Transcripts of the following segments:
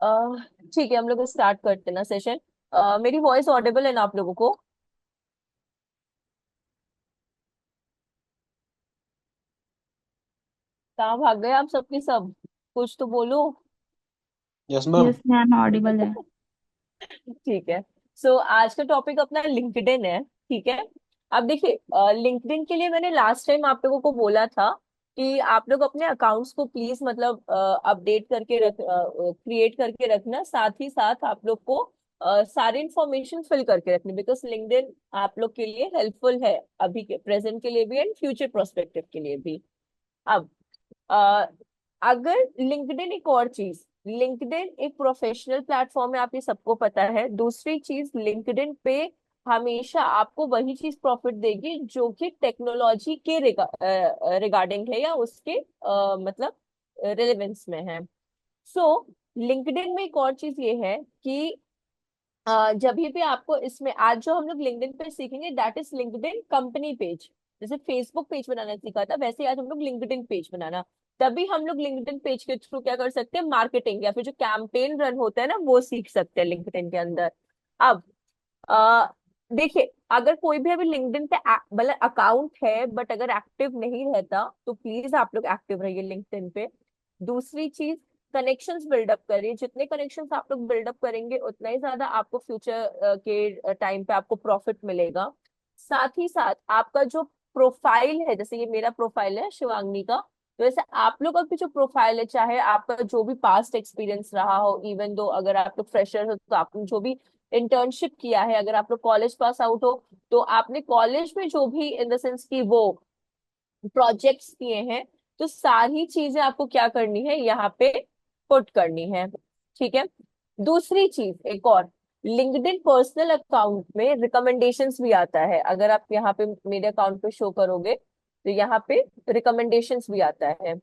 अह, ठीक है, हम लोग स्टार्ट करते हैं ना सेशन। मेरी वॉइस ऑडिबल है ना आप लोगों को? कहाँ भाग गए आप सबके सब? कुछ तो बोलो। Yes ma'am. Yes ma'am, Audible है। ठीक है। सो आज का टॉपिक अपना लिंक्डइन है। ठीक है। अब देखिए, लिंक्डइन के लिए मैंने लास्ट टाइम आप लोगों को बोला था कि आप लोग अपने अकाउंट्स को प्लीज मतलब अपडेट करके रख, क्रिएट करके रखना, साथ ही साथ आप लोग को सारी इंफॉर्मेशन फिल करके रखनी, बिकॉज लिंक्डइन आप लोग के लिए हेल्पफुल है, अभी के प्रेजेंट के लिए भी एंड फ्यूचर प्रोस्पेक्टिव के लिए भी। अब अ, अगर लिंक्डइन, एक और चीज, लिंक्डइन एक प्रोफेशनल प्लेटफॉर्म है, आप ये सबको पता है। दूसरी चीज, लिंक्डइन पे हमेशा आपको वही चीज प्रॉफिट देगी जो कि टेक्नोलॉजी के रिगार्डिंग है या उसके मतलब रिलेवेंस में है। सो लिंक्डइन में एक और चीज ये है कि जब भी आपको इसमें आज जो हम लोग लिंक्डइन पे सीखेंगे, that is LinkedIn company page. जैसे फेसबुक पेज बनाना सीखा था, वैसे ही आज हम लोग लिंक्डइन पेज बनाना। तभी हम लोग लिंक्डइन पेज के थ्रू क्या कर सकते हैं, मार्केटिंग या फिर जो कैंपेन रन होता है ना, वो सीख सकते हैं लिंक्डइन के अंदर। अब आ, देखिए, अगर कोई भी अभी लिंक्डइन पे मतलब अकाउंट है बट अगर एक्टिव नहीं रहता, तो प्लीज आप लोग एक्टिव रहिए लिंक्डइन पे। दूसरी चीज, कनेक्शंस बिल्डअप करिए। जितने कनेक्शंस आप लोग बिल्डअप करेंगे उतना ही ज्यादा आपको फ्यूचर के टाइम पे आपको प्रॉफिट मिलेगा। साथ ही साथ आपका जो प्रोफाइल है, जैसे ये मेरा प्रोफाइल है शिवांगी का, तो वैसे आप लोग का भी जो प्रोफाइल है, चाहे आपका जो भी पास्ट एक्सपीरियंस रहा हो, इवन दो अगर आप लोग फ्रेशर हो तो आपने जो भी इंटर्नशिप किया है, अगर आप लोग कॉलेज पास आउट हो तो आपने कॉलेज में जो भी इन द सेंस की वो प्रोजेक्ट्स किए हैं, तो सारी चीजें आपको क्या करनी है यहाँ पे पुट करनी है। ठीक है। दूसरी चीज एक और, लिंक्डइन पर्सनल अकाउंट में रिकमेंडेशंस भी आता है। अगर आप यहाँ पे मेरे अकाउंट पे शो करोगे तो यहाँ पे रिकमेंडेशंस भी आता है।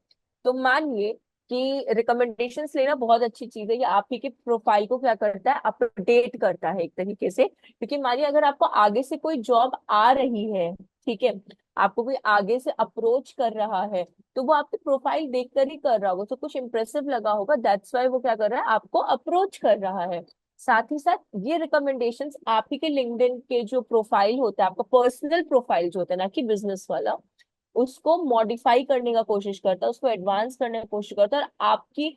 तो मानिए कि रिकमेंडेशंस लेना बहुत अच्छी चीज है, ये आप ही के प्रोफाइल को क्या करता है, अपडेट करता है एक तरीके से। क्योंकि मानिए अगर आपको आगे से कोई जॉब आ रही है, ठीक है, आपको कोई आगे से अप्रोच कर रहा है, तो वो आपके प्रोफाइल देखकर ही कर रहा होगा, तो कुछ इंप्रेसिव लगा होगा, दैट्स वाई वो क्या कर रहा है, आपको अप्रोच कर रहा है। साथ ही साथ ये रिकमेंडेशंस आप ही के लिंक्डइन के जो प्रोफाइल होता है, आपका पर्सनल प्रोफाइल जो होता है ना कि बिजनेस वाला, उसको मॉडिफाई करने का कोशिश करता है, उसको एडवांस करने की कोशिश करता है, और आपकी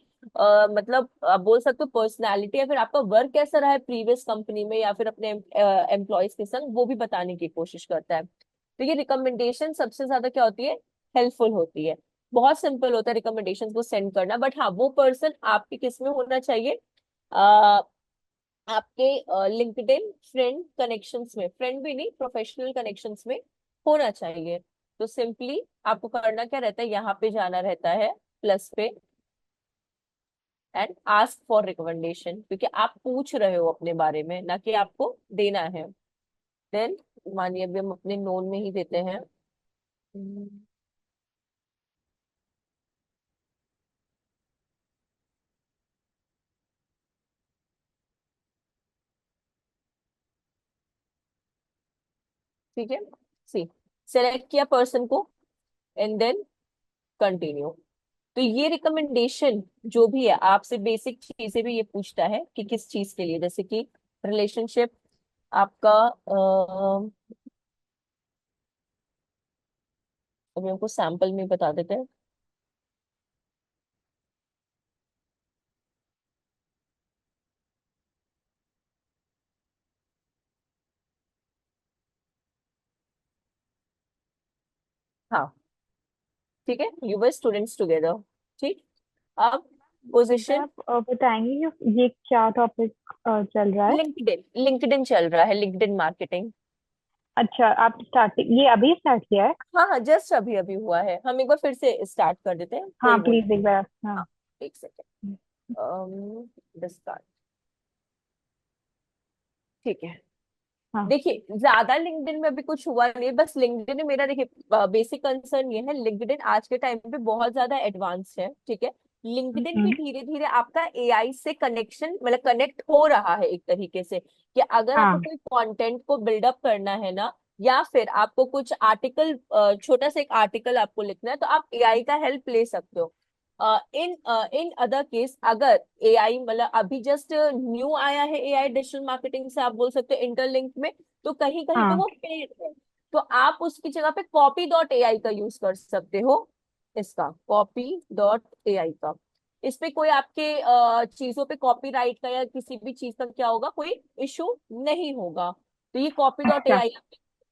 मतलब आप बोल सकते हो पर्सनैलिटी या फिर आपका वर्क कैसा रहा है प्रीवियस कंपनी में या फिर अपने एम्प्लॉयज के संग, वो भी बताने की कोशिश करता है। तो ये रिकमेंडेशन सबसे ज्यादा क्या होती है, हेल्पफुल होती है। बहुत सिंपल होता है रिकमेंडेशन को सेंड करना, बट हाँ, वो पर्सन आपके किस में होना चाहिए, आ, आपके लिंक्डइन फ्रेंड कनेक्शंस में, फ्रेंड भी नहीं, प्रोफेशनल कनेक्शंस में होना चाहिए। तो सिंपली आपको करना क्या रहता है, यहाँ पे जाना रहता है प्लस पे, एंड आस्क फॉर रिकमेंडेशन, क्योंकि आप पूछ रहे हो अपने बारे में, ना कि आपको देना है। देन मानिए अभी हम अपने नोन में ही देते हैं। ठीक है। सी, सेलेक्ट किया पर्सन को एंड देन कंटिन्यू। तो ये रिकमेंडेशन जो भी है आपसे बेसिक चीजें भी ये पूछता है कि किस चीज के लिए, जैसे कि रिलेशनशिप आपका, अभी हमको सैंपल में बता देते हैं। हाँ, ठीक है, यू वर स्टूडेंट्स टुगेदर। ठीक। अब क्या पोजीशन, आप बताएंगे कि ये क्या टॉपिक चल रहा है? लिंक्डइन, लिंक्डइन चल रहा है, लिंक्डइन मार्केटिंग। अच्छा, आप स्टार्टिंग ये अभी स्टार्ट किया है? हाँ हाँ, जस्ट अभी अभी हुआ है, हम एक बार फिर से स्टार्ट कर देते हैं, हाँ फिर वो। प्लीज एक बार, हाँ। हाँ, एक सेकेंड। डिस्कार्ड। ठीक है। हाँ। देखिए, ज्यादा लिंक्डइन में अभी कुछ हुआ नहीं, बस लिंक्डइन में मेरा देखिए बेसिक कंसर्न ये है, लिंक्डइन आज के टाइम पे बहुत ज्यादा एडवांस है। ठीक है। लिंक्डइन भी हम्म, धीरे धीरे आपका एआई से कनेक्शन मतलब कनेक्ट हो रहा है एक तरीके से, कि अगर आपको हाँ। कोई कंटेंट को बिल्डअप करना है ना, या फिर आपको कुछ आर्टिकल, छोटा सा एक आर्टिकल आपको लिखना है, तो आप एआई का हेल्प ले सकते हो। इन इन अदर केस अगर एआई मतलब अभी जस्ट न्यू आया है एआई डिजिटल मार्केटिंग से, आप बोल सकते हो इंटरलिंक में, तो कहीं कहीं पे हाँ। वो पेड है, तो आप उसकी जगह पे कॉपी डॉट एआई का यूज कर सकते हो। इसका कॉपी डॉट एआई का, इस पे कोई आपके चीजों पे कॉपीराइट का या किसी भी चीज का क्या होगा, कोई इशू नहीं होगा। तो ये कॉपी डॉट अच्छा। एआई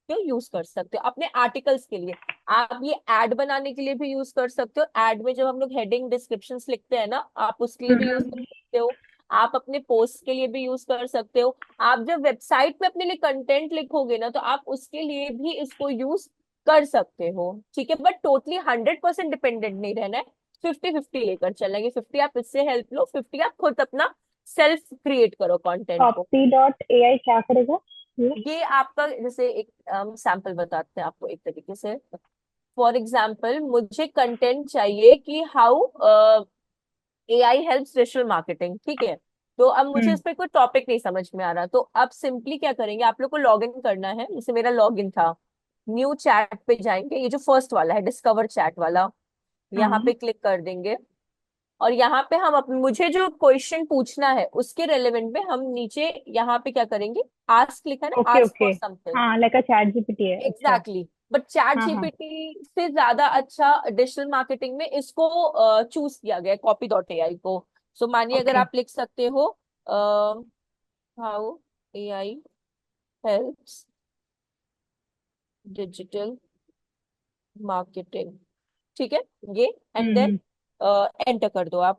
क्यों यूज कर सकते हो अपने आर्टिकल्स के लिए। आप ये एड बनाने के लिए भी यूज कर सकते हो, एड में जब हम लोग हेडिंग डिस्क्रिप्शन लिखते हैं ना, आप उसके लिए भी यूज कर हम्म। सकते हो। आप अपने पोस्ट के लिए भी यूज कर सकते हो। आप जब वेबसाइट पे अपने लिए कंटेंट लिखोगे ना, तो आप उसके लिए भी इसको यूज कर सकते हो। ठीक है, बट टोटली 100% डिपेंडेंट नहीं रहना है, 50-50 लेकर चलेंगे। 50 आप इससे हेल्प लो, 50 आप खुद अपना सेल्फ क्रिएट करो कंटेंट को। कॉपी डॉट एआई क्या करेगा ये? ये आपका जैसे एक सैंपल बताते हैं आपको एक तरीके से। फॉर एग्जाम्पल मुझे कंटेंट चाहिए कि how AI helps digital marketing, ठीक है। तो अब मुझे हम्म। इस पे कोई टॉपिक नहीं समझ में आ रहा, तो अब सिंपली क्या करेंगे, आप लोग को लॉग इन करना है, जैसे मेरा लॉग इन था। न्यू चैट पे जाएंगे, ये जो फर्स्ट वाला है डिस्कवर चैट वाला, यहाँ हाँ। पे क्लिक कर देंगे। और यहाँ पे हम मुझे जो क्वेश्चन पूछना है उसके रेलेवेंट पे हम नीचे यहाँ पे क्या करेंगे, आस्क लिखा है ना, okay ask okay. For something. हाँ, लाइक चैट जीपीटी है, अच्छा। एग्जैक्टली, बट चैट हाँ हाँ। जीपीटी से ज्यादा अच्छा डिजिटल मार्केटिंग में इसको चूज किया गया है, कॉपी डॉट एआई को। सो मानिए अगर ओके। आप लिख सकते हो how AI helps digital marketing, ठीक है, ये एंड देन हम्म। एंटर कर दो आप।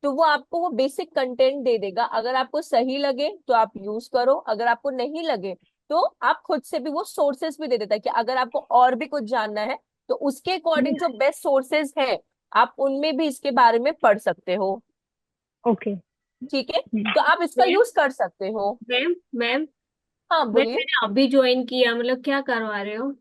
तो वो आपको वो बेसिक कंटेंट दे देगा, अगर आपको सही लगे तो आप यूज करो, अगर आपको नहीं लगे तो आप खुद से भी, वो सोर्सेस भी दे देता है कि अगर आपको और भी कुछ जानना है तो उसके अकॉर्डिंग जो बेस्ट सोर्सेज है आप उनमें भी इसके बारे में पढ़ सकते हो। ओके। ठीक है, हम्म। तो आप इसका मैम यूज कर सकते हो। मैम मैम हाँ मैम बोलिए। मैंने अभी ज्वाइन किया, मतलब क्या करवा रहे हो?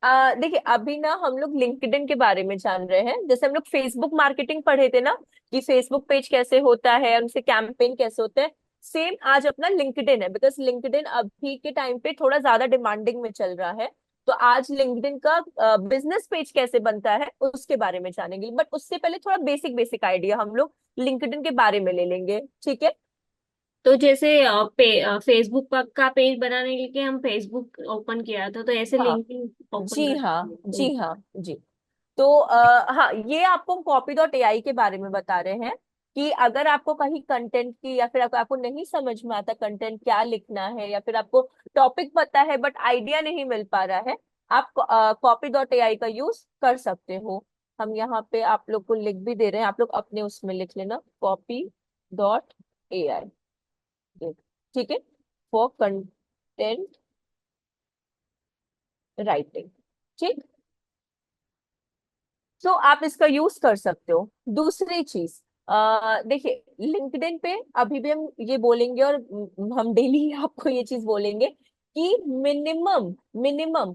देखिए अभी ना हम लोग लिंक्डइन के बारे में जान रहे हैं, जैसे हम लोग फेसबुक मार्केटिंग पढ़े थे ना, कि फेसबुक पेज कैसे होता है, उनसे कैंपेन कैसे होते हैं। सेम आज अपना लिंक्डइन है, बिकॉज लिंक्डइन अभी के टाइम पे थोड़ा ज्यादा डिमांडिंग में चल रहा है। तो आज लिंक्डइन का बिजनेस पेज कैसे बनता है उसके बारे में जानेंगे, बट उससे पहले थोड़ा बेसिक बेसिक आइडिया हम लोग लिंक्डइन के बारे में ले लेंगे, ठीक है। तो जैसे फेसबुक का पेज बनाने के लिए हम फेसबुक ओपन किया था, तो ऐसे हाँ लिंक्डइन ओपन जी हाँ, कर। जी हाँ, जी। तो हाँ, ये आपको कॉपी डॉट एआई के बारे में बता रहे हैं कि अगर आपको कहीं कंटेंट की, या फिर आपको नहीं समझ में आता कंटेंट क्या लिखना है, या फिर आपको टॉपिक पता है बट आइडिया नहीं मिल पा रहा है, आप कॉपी डॉट एआई का यूज कर सकते हो। हम यहाँ पे आप लोग को लिख भी दे रहे हैं, आप लोग अपने उसमें लिख लेना कॉपी डॉट एआई, ठीक है, फॉर कंटेंट राइटिंग, ठीक। तो आप इसका यूज कर सकते हो। दूसरी चीज, देखिए लिंक्डइन पे अभी भी हम ये बोलेंगे, और हम डेली आपको ये चीज बोलेंगे कि मिनिमम मिनिमम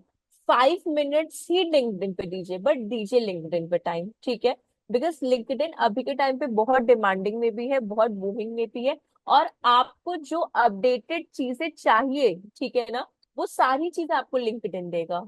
5 मिनट्स ही लिंक्डइन पे दीजिए, बट दीजिए लिंक्डइन पे टाइम, ठीक है। बिकॉज लिंक्डइन अभी के टाइम पे बहुत डिमांडिंग में भी है, बहुत बूमिंग में भी है। और आपको जो अपडेटेड चीजें चाहिए, ठीक है ना, वो सारी चीजें आपको लिंक्डइन देगा।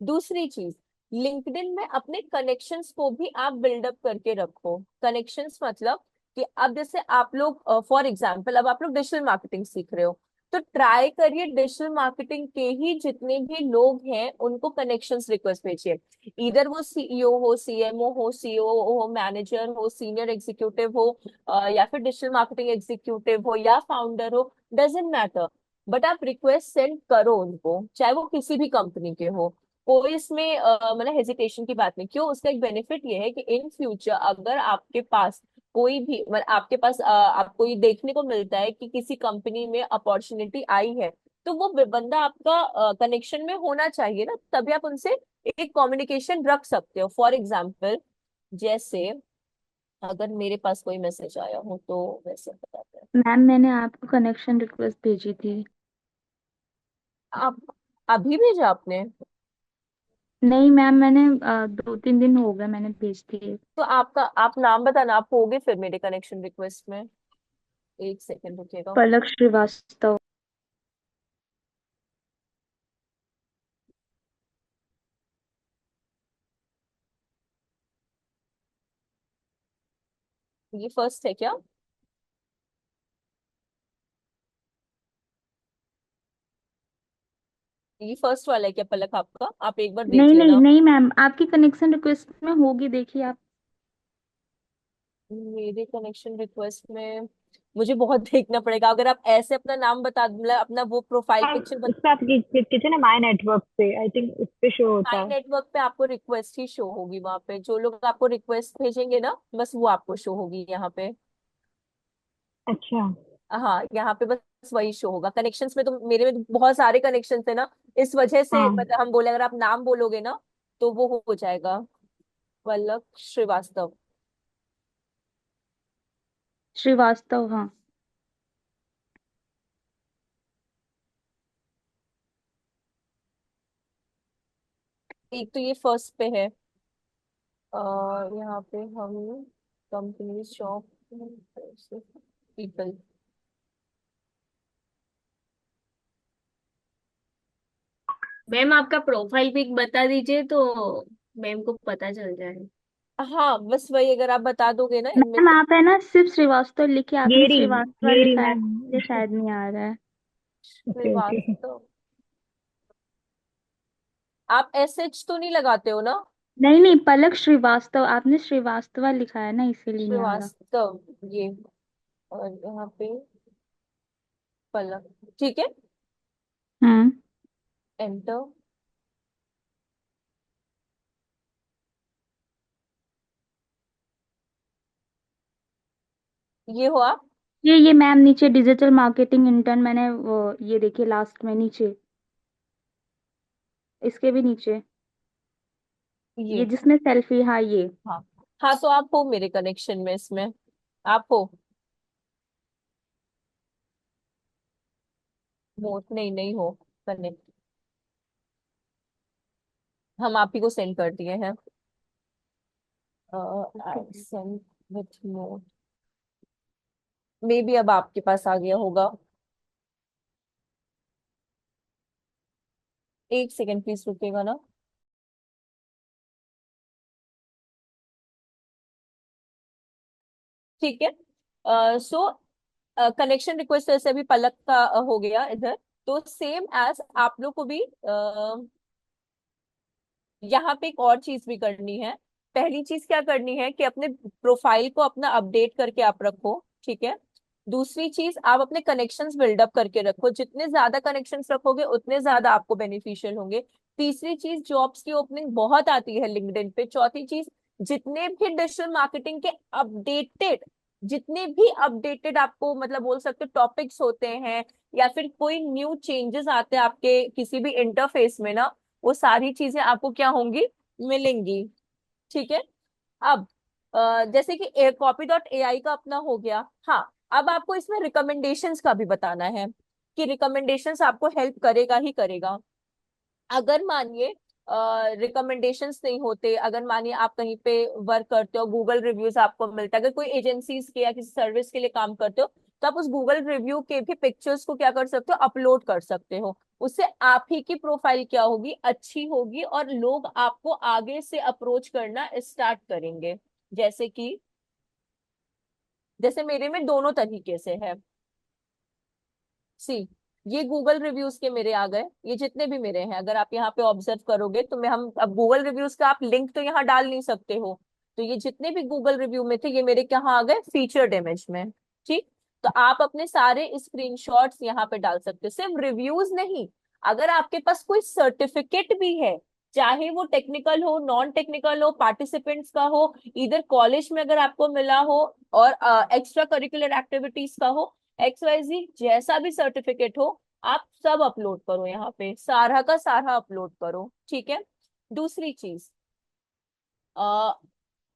दूसरी चीज, लिंक्डइन में अपने कनेक्शंस को भी आप बिल्डअप करके रखो। कनेक्शंस मतलब कि अब जैसे आप लोग फॉर एग्जांपल अब आप लोग डिजिटल मार्केटिंग सीख रहे हो, तो ट्राई करिए डिजिटल मार्केटिंग के ही जितने भी लोग हैं उनको कनेक्शंस रिक्वेस्ट भेजिए। इधर वो सीईओ हो, सीएमओ हो, सीओ हो, मैनेजर हो, सीनियर एग्जीक्यूटिव हो, या फिर डिजिटल मार्केटिंग एग्जीक्यूटिव हो या फाउंडर हो, डजेंट मैटर। बट आप रिक्वेस्ट सेंड करो उनको, चाहे वो किसी भी कंपनी के हो। कोई इसमें मतलब हेजिटेशन की बात नहीं। क्यों, उसका एक बेनिफिट ये है कि इन फ्यूचर अगर आपके पास कोई भी मतलब आपके पास आपको ये देखने को मिलता है कि किसी कंपनी में अपॉर्चुनिटी आई है, तो वो बंदा आपका कनेक्शन में होना चाहिए ना, तभी आप उनसे एक कम्युनिकेशन रख सकते हो। फॉर एग्जाम्पल जैसे अगर मेरे पास कोई मैसेज आया हो तो वैसे बताते हैं। मैम मैंने आपको कनेक्शन रिक्वेस्ट भेजी थी। आप अभी भेजा आपने? नहीं मैम, मैंने 2-3 दिन हो गए मैंने भेज दी। तो आपका आप नाम बताना, आप होगे फिर मेरे कनेक्शन रिक्वेस्ट में। एक सेकंड रुकिएगा। पलक श्रीवास्तव। ये फर्स्ट है क्या? ये फर्स्ट वाला है क्या पलक आपका? आप एक बार देख नहीं नहीं लेना। नहीं मैम, आपकी कनेक्शन रिक्वेस्ट में होगी, देखिए आप। मेरे कनेक्शन रिक्वेस्ट में मुझे बहुत देखना पड़ेगा। अगर आप ऐसे अपना नाम बता, मतलब अपना वो प्रोफाइल आप पिक्चर उस पर आप क्लिक कीजिए ना, माय नेटवर्क पे, आई थिंक उस पे शो होता माई है। नेटवर्क पे आपको रिक्वेस्ट ही शो होगी। वहां पे जो लोग आपको रिक्वेस्ट भेजेंगे ना, बस वो आपको शो होगी यहाँ पे। अच्छा। हाँ, यहाँ पे बस वही शो होगा। कनेक्शंस में तो मेरे में तो बहुत सारे कनेक्शंस है ना, इस वजह से हाँ। मतलब हम बोले अगर आप नाम बोलोगे ना तो वो हो जाएगा। पलक श्रीवास्तव। श्रीवास्तव, हाँ। एक तो ये फर्स्ट पे है। यहाँ पे हम कंपनी शॉप पीपल। मैम आपका प्रोफाइल पिक बता दीजिए तो मैम को पता चल जाए। हाँ बस वही, अगर आप बता दोगे ना इनमें मैम से। आप है ना सिर्फ श्रीवास्तव लिखे, आपने गेरी। श्रीवास्तव गेरी लिखा है, मैम। ये शायद नहीं आ रहा है। Okay okay. श्रीवास्तव। आप एस एच तो नहीं लगाते हो ना? नहीं नहीं, पलक श्रीवास्तव, आपने श्रीवास्तव लिखा है ना, इसीलिए नहीं आ रहा। श्रीवास्तव ये। और यहाँ पे पलक। ठीक है। हम्म। एंटर। ये हो आप। ये मैम नीचे डिजिटल मार्केटिंग इंटर्न, मैंने वो ये देखिए लास्ट में नीचे, इसके भी नीचे, ये। ये जिसमें सेल्फी, हाँ ये। हाँ। हाँ तो आप हो मेरे कनेक्शन में इसमें। आप हो। मोट नहीं, नहीं हो कनेक्ट। हम आप ही को सेंड कर दिए हैं। सेंड विथ मोट। मे बी अब आपके पास आ गया होगा। एक सेकेंड प्लीज रुकेगा ना। ठीक है। सो कनेक्शन रिक्वेस्ट ऐसे अभी पलक का हो गया इधर। तो सेम एज आप लोग को भी यहाँ पे एक और चीज भी करनी है। पहली चीज क्या करनी है कि अपने प्रोफाइल को अपना अपडेट करके आप रखो। ठीक है। दूसरी चीज, आप अपने कनेक्शंस बिल्डअप करके रखो। जितने ज्यादा कनेक्शंस रखोगे उतने ज्यादा आपको बेनिफिशियल होंगे। तीसरी चीज, जॉब्स की ओपनिंग बहुत आती है लिंक्डइन पे। चौथी चीज, जितने भी डिजिटल मार्केटिंग के अपडेटेड, जितने भी अपडेटेड आपको मतलब बोल सकते टॉपिक्स होते हैं, या फिर कोई न्यू चेंजेस आते हैं आपके किसी भी इंटरफेस में ना, वो सारी चीजें आपको क्या होंगी, मिलेंगी। ठीक है। अब जैसे कि कॉपी डॉट एआई का अपना हो गया। हाँ, अब आपको इसमें रिकमेंडेशंस का भी बताना है कि रिकमेंडेशंस आपको हेल्प करेगा ही करेगा। अगर मानिए रिकमेंडेशंस नहीं होते, अगर मानिए आप कहीं पे वर्क करते हो, गूगल रिव्यूज आपको मिलता है, अगर कोई एजेंसीज के या किसी सर्विस के लिए काम करते हो, तो आप उस गूगल रिव्यू के भी पिक्चर्स को क्या कर सकते हो, अपलोड कर सकते हो। उससे आप ही की प्रोफाइल क्या होगी, अच्छी होगी, और लोग आपको आगे से अप्रोच करना स्टार्ट करेंगे। जैसे कि जैसे मेरे में दोनों तरीके से है। सी, ये गूगल रिव्यूज के मेरे आ गए, ये जितने भी मेरे हैं अगर आप यहाँ पे ऑब्जर्व करोगे तो मैं हम अब गूगल रिव्यूज का आप लिंक तो यहाँ डाल नहीं सकते हो। तो ये जितने भी गूगल रिव्यू में थे ये मेरे कहाँ आ गए, फीचर्ड इमेज में। ठीक। तो आप अपने सारे स्क्रीनशॉट्स यहाँ पे डाल सकते हो, सिर्फ रिव्यूज नहीं। अगर आपके पास कोई सर्टिफिकेट भी है, चाहे वो टेक्निकल हो, नॉन टेक्निकल हो, पार्टिसिपेंट्स का हो, इधर कॉलेज में अगर आपको मिला हो, और एक्स्ट्रा करिकुलर एक्टिविटीज का हो, XYZ जैसा भी सर्टिफिकेट हो, आप सब अपलोड करो यहाँ पे, सारा का सारा अपलोड करो। ठीक है। दूसरी चीज, आ,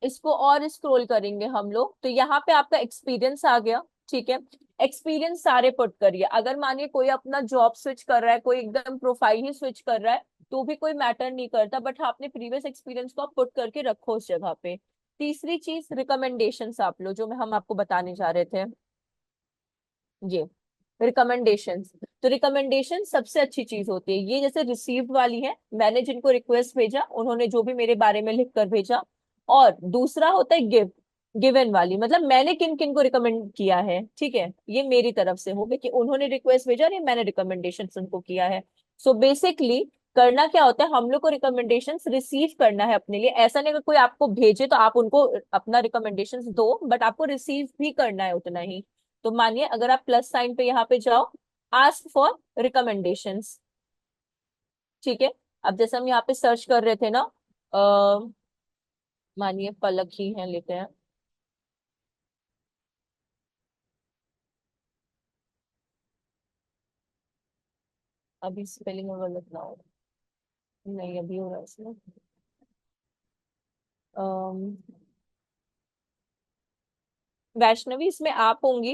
इसको और स्क्रॉल करेंगे हम लोग तो यहाँ पे आपका एक्सपीरियंस आ गया। ठीक है। एक्सपीरियंस सारे पुट करिए। अगर मानिए कोई अपना जॉब स्विच कर रहा है, कोई एकदम प्रोफाइल ही स्विच कर रहा है, तो भी कोई मैटर नहीं करता, बट हाँ अपने प्रीवियस एक्सपीरियंस को आप पुट करके रखो उस जगह पे। तीसरी चीज, रिकमेंडेशंस आप लो, जो मैं हम आपको बताने जा रहे थे, ये रिकमेंडेशंस। तो रिकमेंडेशन सबसे अच्छी चीज होती है। ये जैसे रिसीव्ड वाली है, मैंने जिनको रिक्वेस्ट भेजा उन्होंने जो भी मेरे बारे में लिख कर भेजा। और दूसरा होता है गिव। गिवन वाली मतलब मैंने किन किन को रिकमेंड किया है, ठीक है, ये मेरी तरफ से हो गया कि उन्होंने रिक्वेस्ट भेजा और ये मैंने रिकमेंडेशन उनको किया है। सो बेसिकली करना क्या होता है, हम लोग को रिकमेंडेशंस रिसीव करना है अपने लिए। ऐसा नहीं कि कोई आपको भेजे तो आप उनको अपना रिकमेंडेशंस दो, बट आपको रिसीव भी करना है उतना ही। तो मानिए अगर आप प्लस साइन पे यहाँ पे जाओ, आस्क फॉर रिकमेंडेशंस, ठीक है। अब जैसे हम यहाँ पे सर्च कर रहे थे ना, मानिए पलक ही है, लेते हैं। अभी स्पेलिंग में गलत ना हो, नहीं अभी हो रहा है इसमें। अम, वैष्णवी इसमें आप होंगी।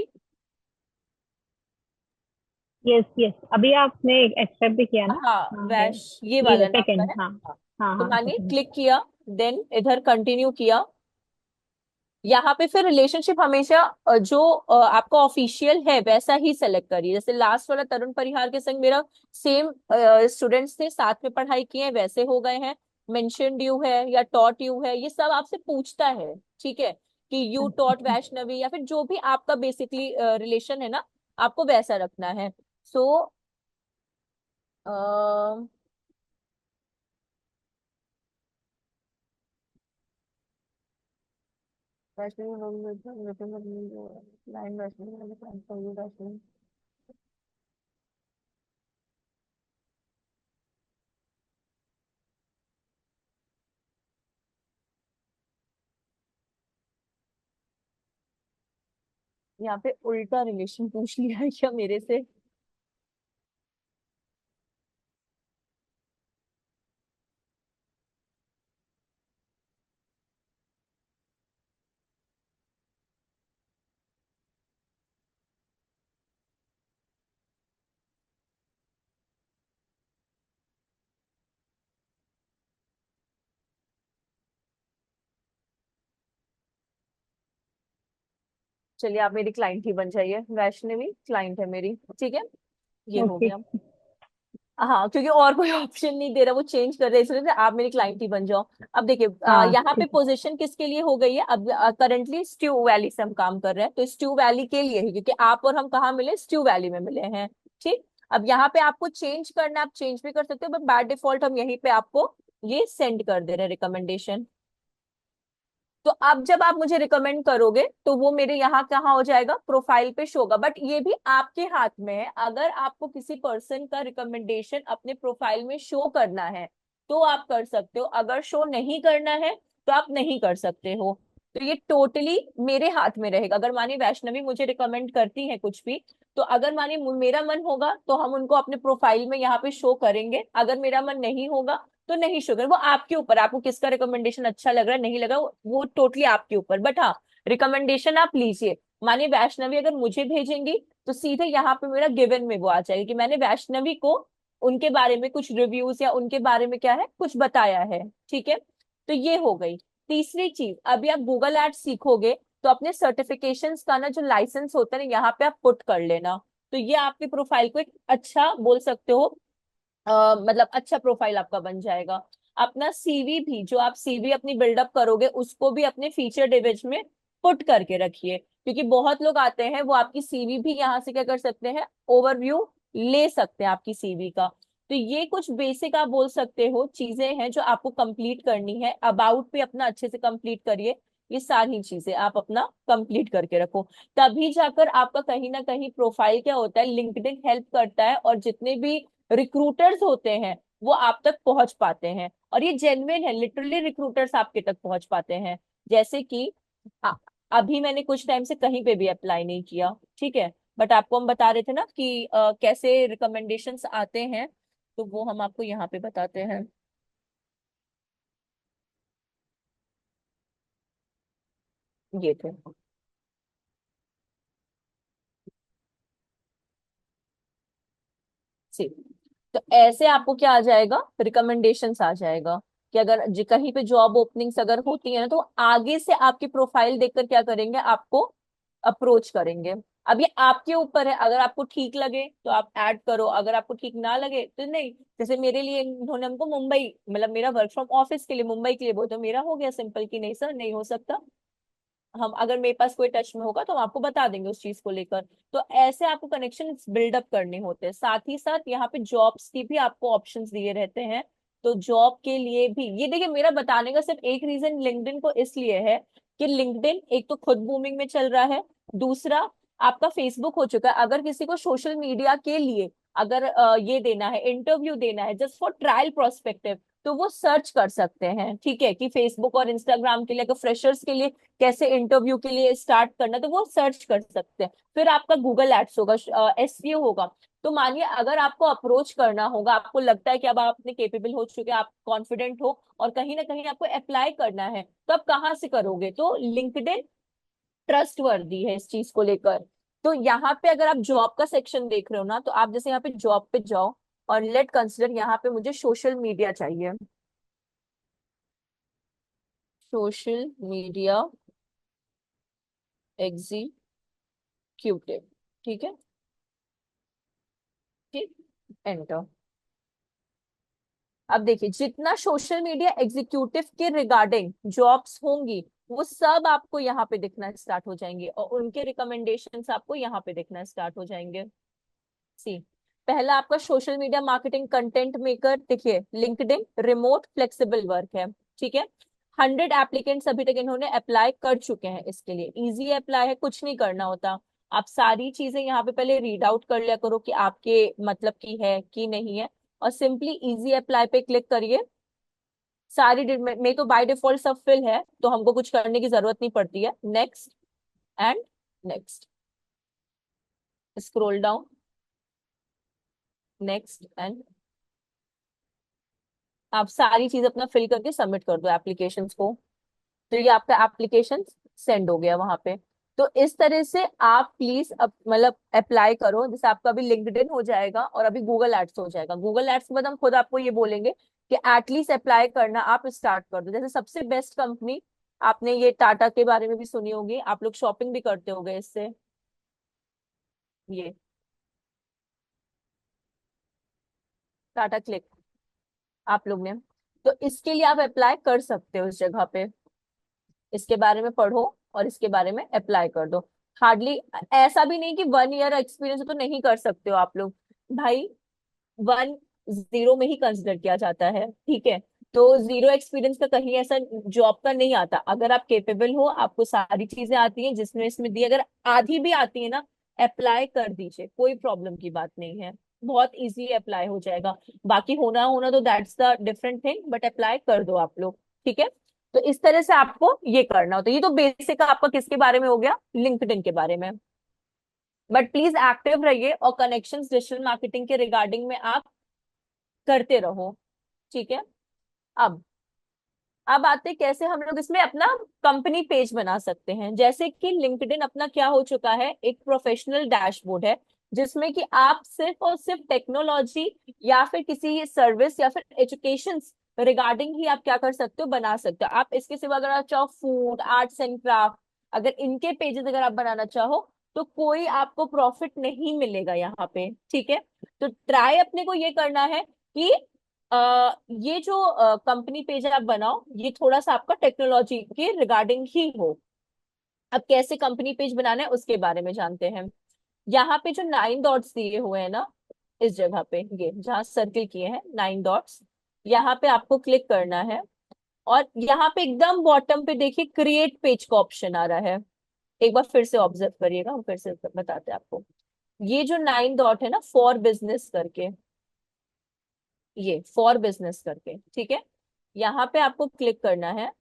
यस यस, अभी आपने एक्सेप्ट भी किया ना? हाँ हाँ है। वैश ये ये वाला नाम का सेकंड, है। हाँ। हाँ। हाँ तो हाँ, मानिए सेकंड। क्लिक किया, देन इधर कंटिन्यू किया। यहाँ पे फिर रिलेशनशिप हमेशा जो आपका ऑफिशियल है वैसा ही सेलेक्ट करिए। जैसे लास्ट वाला तरुण परिहार के संग मेरा सेम स्टूडेंट्स थे, साथ में पढ़ाई किए हैं, वैसे हो गए हैं। मेंशन्ड यू है या टॉट यू है, ये सब आपसे पूछता है, ठीक है, कि यू टॉट अच्छा। वैष्णवी या फिर जो भी आपका बेसिकली रिलेशन है ना, आपको वैसा रखना है। सो वैष्णवी, यहाँ पे उल्टा रिलेशन पूछ लिया है क्या मेरे से? चलिए आप मेरी क्लाइंट ही बन जाइए, वैष्णवी क्लाइंट है मेरी, ठीक है। ये हो ओके। गया। हाँ क्योंकि और कोई ऑप्शन नहीं दे रहा, वो चेंज कर रहे हैं, इसलिए आप मेरी क्लाइंट ही बन जाओ। अब देखिए हाँ यहाँ पे ठीक है। पोजीशन किसके लिए हो गई है, अब करंटली स्ट्यू वैली से हम काम कर रहे हैं, तो स्ट्यू वैली के लिए ही, क्योंकि आप और हम कहाँ मिले, स्ट्यू वैली में मिले हैं, ठीक। अब यहाँ पे आपको चेंज करना है, आप चेंज भी कर सकते हो, बट बाय डिफॉल्ट हम यहीं पे आपको ये सेंड कर दे रहे हैं रिकमेंडेशन। तो अब जब आप मुझे रिकमेंड करोगे तो वो मेरे यहाँ कहाँ हो जाएगा, प्रोफाइल पे शो होगा, बट ये भी आपके हाथ में है। अगर आपको किसी पर्सन का रिकमेंडेशन अपने प्रोफाइल में शो करना है तो आप कर सकते हो, अगर शो नहीं करना है तो आप नहीं कर सकते हो। तो ये टोटली मेरे हाथ में रहेगा। अगर मानिए वैष्णवी मुझे रिकमेंड करती है कुछ भी, तो अगर मानिए मेरा मन होगा तो हम उनको अपने प्रोफाइल में यहाँ पे शो करेंगे, अगर मेरा मन नहीं होगा तो नहीं शुगर, वो आपके ऊपर, आपको किसका रिकमेंडेशन अच्छा लग रहा है नहीं लग रहा, वो टोटली आपके ऊपर। बट हाँ, रिकमेंडेशन आप लीजिए। मानिए वैष्णवी अगर मुझे भेजेंगी तो सीधे यहाँ पे मेरा गिवन में वो आ जाएगी कि मैंने वैष्णवी को उनके बारे में कुछ रिव्यूज या उनके बारे में क्या है कुछ बताया है, ठीक है। तो ये हो गई। तीसरी चीज, अभी आप गूगल एड्स सीखोगे तो अपने सर्टिफिकेशंस का ना जो लाइसेंस होता है ना, यहाँ पे आप पुट कर लेना। तो ये आपकी प्रोफाइल को एक अच्छा बोल सकते हो, मतलब अच्छा प्रोफाइल आपका बन जाएगा। अपना सीवी भी, जो आप सीवी अपनी बिल्डअप करोगे उसको भी अपने फीचर इमेज में पुट करके रखिए, क्योंकि बहुत लोग आते हैं वो आपकी सीवी भी यहाँ से क्या कर सकते हैं, ओवरव्यू ले सकते हैं आपकी सीवी का। तो ये कुछ बेसिक आप बोल सकते हो चीजें हैं जो आपको कंप्लीट करनी है। अबाउट पे अपना अच्छे से कंप्लीट करिए, ये सारी चीजें आप अपना कंप्लीट करके रखो, तभी जाकर आपका कहीं ना कहीं प्रोफाइल क्या होता है, लिंक्डइन हेल्प करता है, और जितने भी रिक्रूटर्स होते हैं वो आप तक पहुंच पाते हैं, और ये जेन्युइन है, लिटरली रिक्रूटर्स आपके तक पहुंच पाते हैं। जैसे कि आ, अभी मैंने कुछ टाइम से कहीं पे भी अप्लाई नहीं किया, ठीक है, बट आपको हम बता रहे थे ना कि कैसे रिकमेंडेशंस आते हैं, तो वो हम आपको यहाँ पे बताते हैं। ये थे सी। तो ऐसे आपको क्या आ जाएगा, रिकमेंडेशंस आ जाएगा, कि अगर कहीं पे जॉब ओपनिंग्स अगर होती है ना, तो आगे से आपकी प्रोफाइल देखकर क्या करेंगे, आपको अप्रोच करेंगे। अब ये आपके ऊपर है, अगर आपको ठीक लगे तो आप ऐड करो, अगर आपको ठीक ना लगे तो नहीं। जैसे मेरे लिए इन्होंने हमको मुंबई, मतलब मेरा वर्क फ्रॉम ऑफिस के लिए मुंबई के लिए बोलते, मेरा हो गया सिंपल कि नहीं सर नहीं हो सकता। हम अगर मेरे पास कोई टच में होगा तो हम आपको बता देंगे उस चीज को लेकर। तो ऐसे आपको कनेक्शन बिल्डअप करने होते हैं। साथ ही साथ यहाँ पे जॉब्स की भी आपको ऑप्शंस दिए रहते हैं। तो जॉब के लिए भी ये देखिए, मेरा बताने का सिर्फ एक रीजन लिंक्डइन को इसलिए है कि लिंक्डइन एक तो खुद बूमिंग में चल रहा है, दूसरा आपका फेसबुक हो चुका है। अगर किसी को सोशल मीडिया के लिए अगर ये देना है, इंटरव्यू देना है जस्ट फॉर ट्रायल प्रोस्पेक्टिव, तो वो सर्च कर सकते हैं, ठीक है, कि फेसबुक और इंस्टाग्राम के लिए अगर फ्रेशर्स के लिए कैसे इंटरव्यू के लिए स्टार्ट करना, तो वो सर्च कर सकते हैं। फिर आपका गूगल एड्स होगा, एसईओ होगा। तो मानिए अगर आपको अप्रोच करना होगा, आपको लगता है कि अब आप अपने केपेबल हो चुके हैं, आप कॉन्फिडेंट हो, और कहीं ना कहीं आपको अप्लाई करना है, तो आप कहाँ से करोगे? तो लिंक्डइन ट्रस्ट वर्दी है इस चीज को लेकर। तो यहाँ पे अगर आप जॉब का सेक्शन देख रहे हो ना, तो आप जैसे यहाँ पे जॉब पे जाओ, और लेट कंसिडर यहाँ पे मुझे सोशल मीडिया चाहिए, सोशल मीडिया एग्जीक्यूटिव, ठीक है, ठीक, एंटर। अब देखिए, जितना सोशल मीडिया एग्जीक्यूटिव के रिगार्डिंग जॉब्स होंगी, वो सब आपको यहाँ पे दिखना स्टार्ट हो जाएंगे, और उनके रिकमेंडेशंस आपको यहाँ पे दिखना स्टार्ट हो जाएंगे। सी, पहला आपका social media marketing content maker, देखिए लिंक्डइन रिमोट फ्लेक्सिबल वर्क है, ठीक है। 100 एप्लीकेंट्स अभी तक इन्होंने अप्लाई कर चुके हैं इसके लिए। इजी अप्लाई है, कुछ नहीं करना होता। आप सारी चीजें यहाँ पे पहले रीड आउट कर लिया करो कि आपके मतलब की है कि नहीं है, और सिंपली इजी अप्लाई पे क्लिक करिए। सारी में तो बाय डिफॉल्ट सब फिल है, तो हमको कुछ करने की जरूरत नहीं पड़ती है। Next and next, scroll down, next and, आप सारी चीज अपना फिल करके सबमिट कर दो एप्लीकेशन को। तो ये आपका एप्लीकेशन सेंड हो गया वहां पे। तो इस तरह से आप प्लीज मतलब अप्लाई करो, जैसे आपका अभी लिंक्डइन हो जाएगा और अभी गूगल एड्स हो जाएगा। गूगल एड्स के बाद हम खुद आपको ये बोलेंगे कि एटलीस्ट अप्लाई करना आप स्टार्ट कर दो। जैसे सबसे बेस्ट कंपनी, आपने ये टाटा के बारे में भी सुनी होगी, आप लोग शॉपिंग भी करते होगे इससे, ये टाटा क्लिक, आप लोग ने, तो इसके लिए आप अप्लाई कर सकते हो इस जगह पे। इसके बारे में पढ़ो और इसके बारे में अप्लाई कर दो। हार्डली, ऐसा भी नहीं कि 1 ईयर एक्सपीरियंस है तो नहीं कर सकते हो आप लोग, भाई 1 0 में ही कंसिडर किया जाता है, ठीक है। तो जीरो एक्सपीरियंस का कहीं ऐसा जॉब का नहीं आता। अगर आप केपेबल हो, आपको सारी चीजें आती हैं जिसमें इसमें दी, अगर आधी भी आती है ना, अप्लाई कर दीजिए, कोई प्रॉब्लम की बात नहीं है। बहुत इजी अप्लाई हो जाएगा। बाकी होना होना तो that's the different thing, but apply कर दो आप लोग, ठीक है। तो इस तरह से आपको ये करना होता है। ये तो बेसिक आपका किसके बारे में हो गया, लिंक्डइन के बारे में। बट प्लीज एक्टिव रहिए, और कनेक्शंस डिजिटल मार्केटिंग के रिगार्डिंग में आप करते रहो, ठीक है। अब अब आते हैं कैसे हम लोग इसमें अपना कंपनी पेज बना सकते हैं। जैसे कि लिंक्डइन अपना क्या हो चुका है, एक प्रोफेशनल डैशबोर्ड है, जिसमें कि आप सिर्फ और सिर्फ टेक्नोलॉजी या फिर किसी सर्विस या फिर एजुकेशन रिगार्डिंग ही आप क्या कर सकते हो, बना सकते हो। आप इसके सिवा अगर आप चाहो फूड, आर्ट्स एंड क्राफ्ट, अगर इनके पेजेस अगर आप बनाना चाहो, तो कोई आपको प्रॉफिट नहीं मिलेगा यहाँ पे, ठीक है। तो ट्राई अपने को ये करना है कि ये जो कंपनी पेज आप बनाओ, ये थोड़ा सा आपका टेक्नोलॉजी के रिगार्डिंग ही हो। अब कैसे कंपनी पेज बनाना है उसके बारे में जानते हैं। यहाँ पे जो 9 डॉट्स दिए हुए हैं ना, इस जगह पे, ये जहाँ सर्किल किए हैं 9 डॉट्स, यहाँ पे आपको क्लिक करना है। और यहाँ पे एकदम बॉटम पे देखिए क्रिएट पेज का ऑप्शन आ रहा है। एक बार फिर से ऑब्जर्व करिएगा, हम फिर से बताते हैं आपको। ये जो 9 डॉट है ना, फॉर बिजनेस करके, ये फॉर बिजनेस करके, ठीक है, यहाँ पे आपको क्लिक करना है।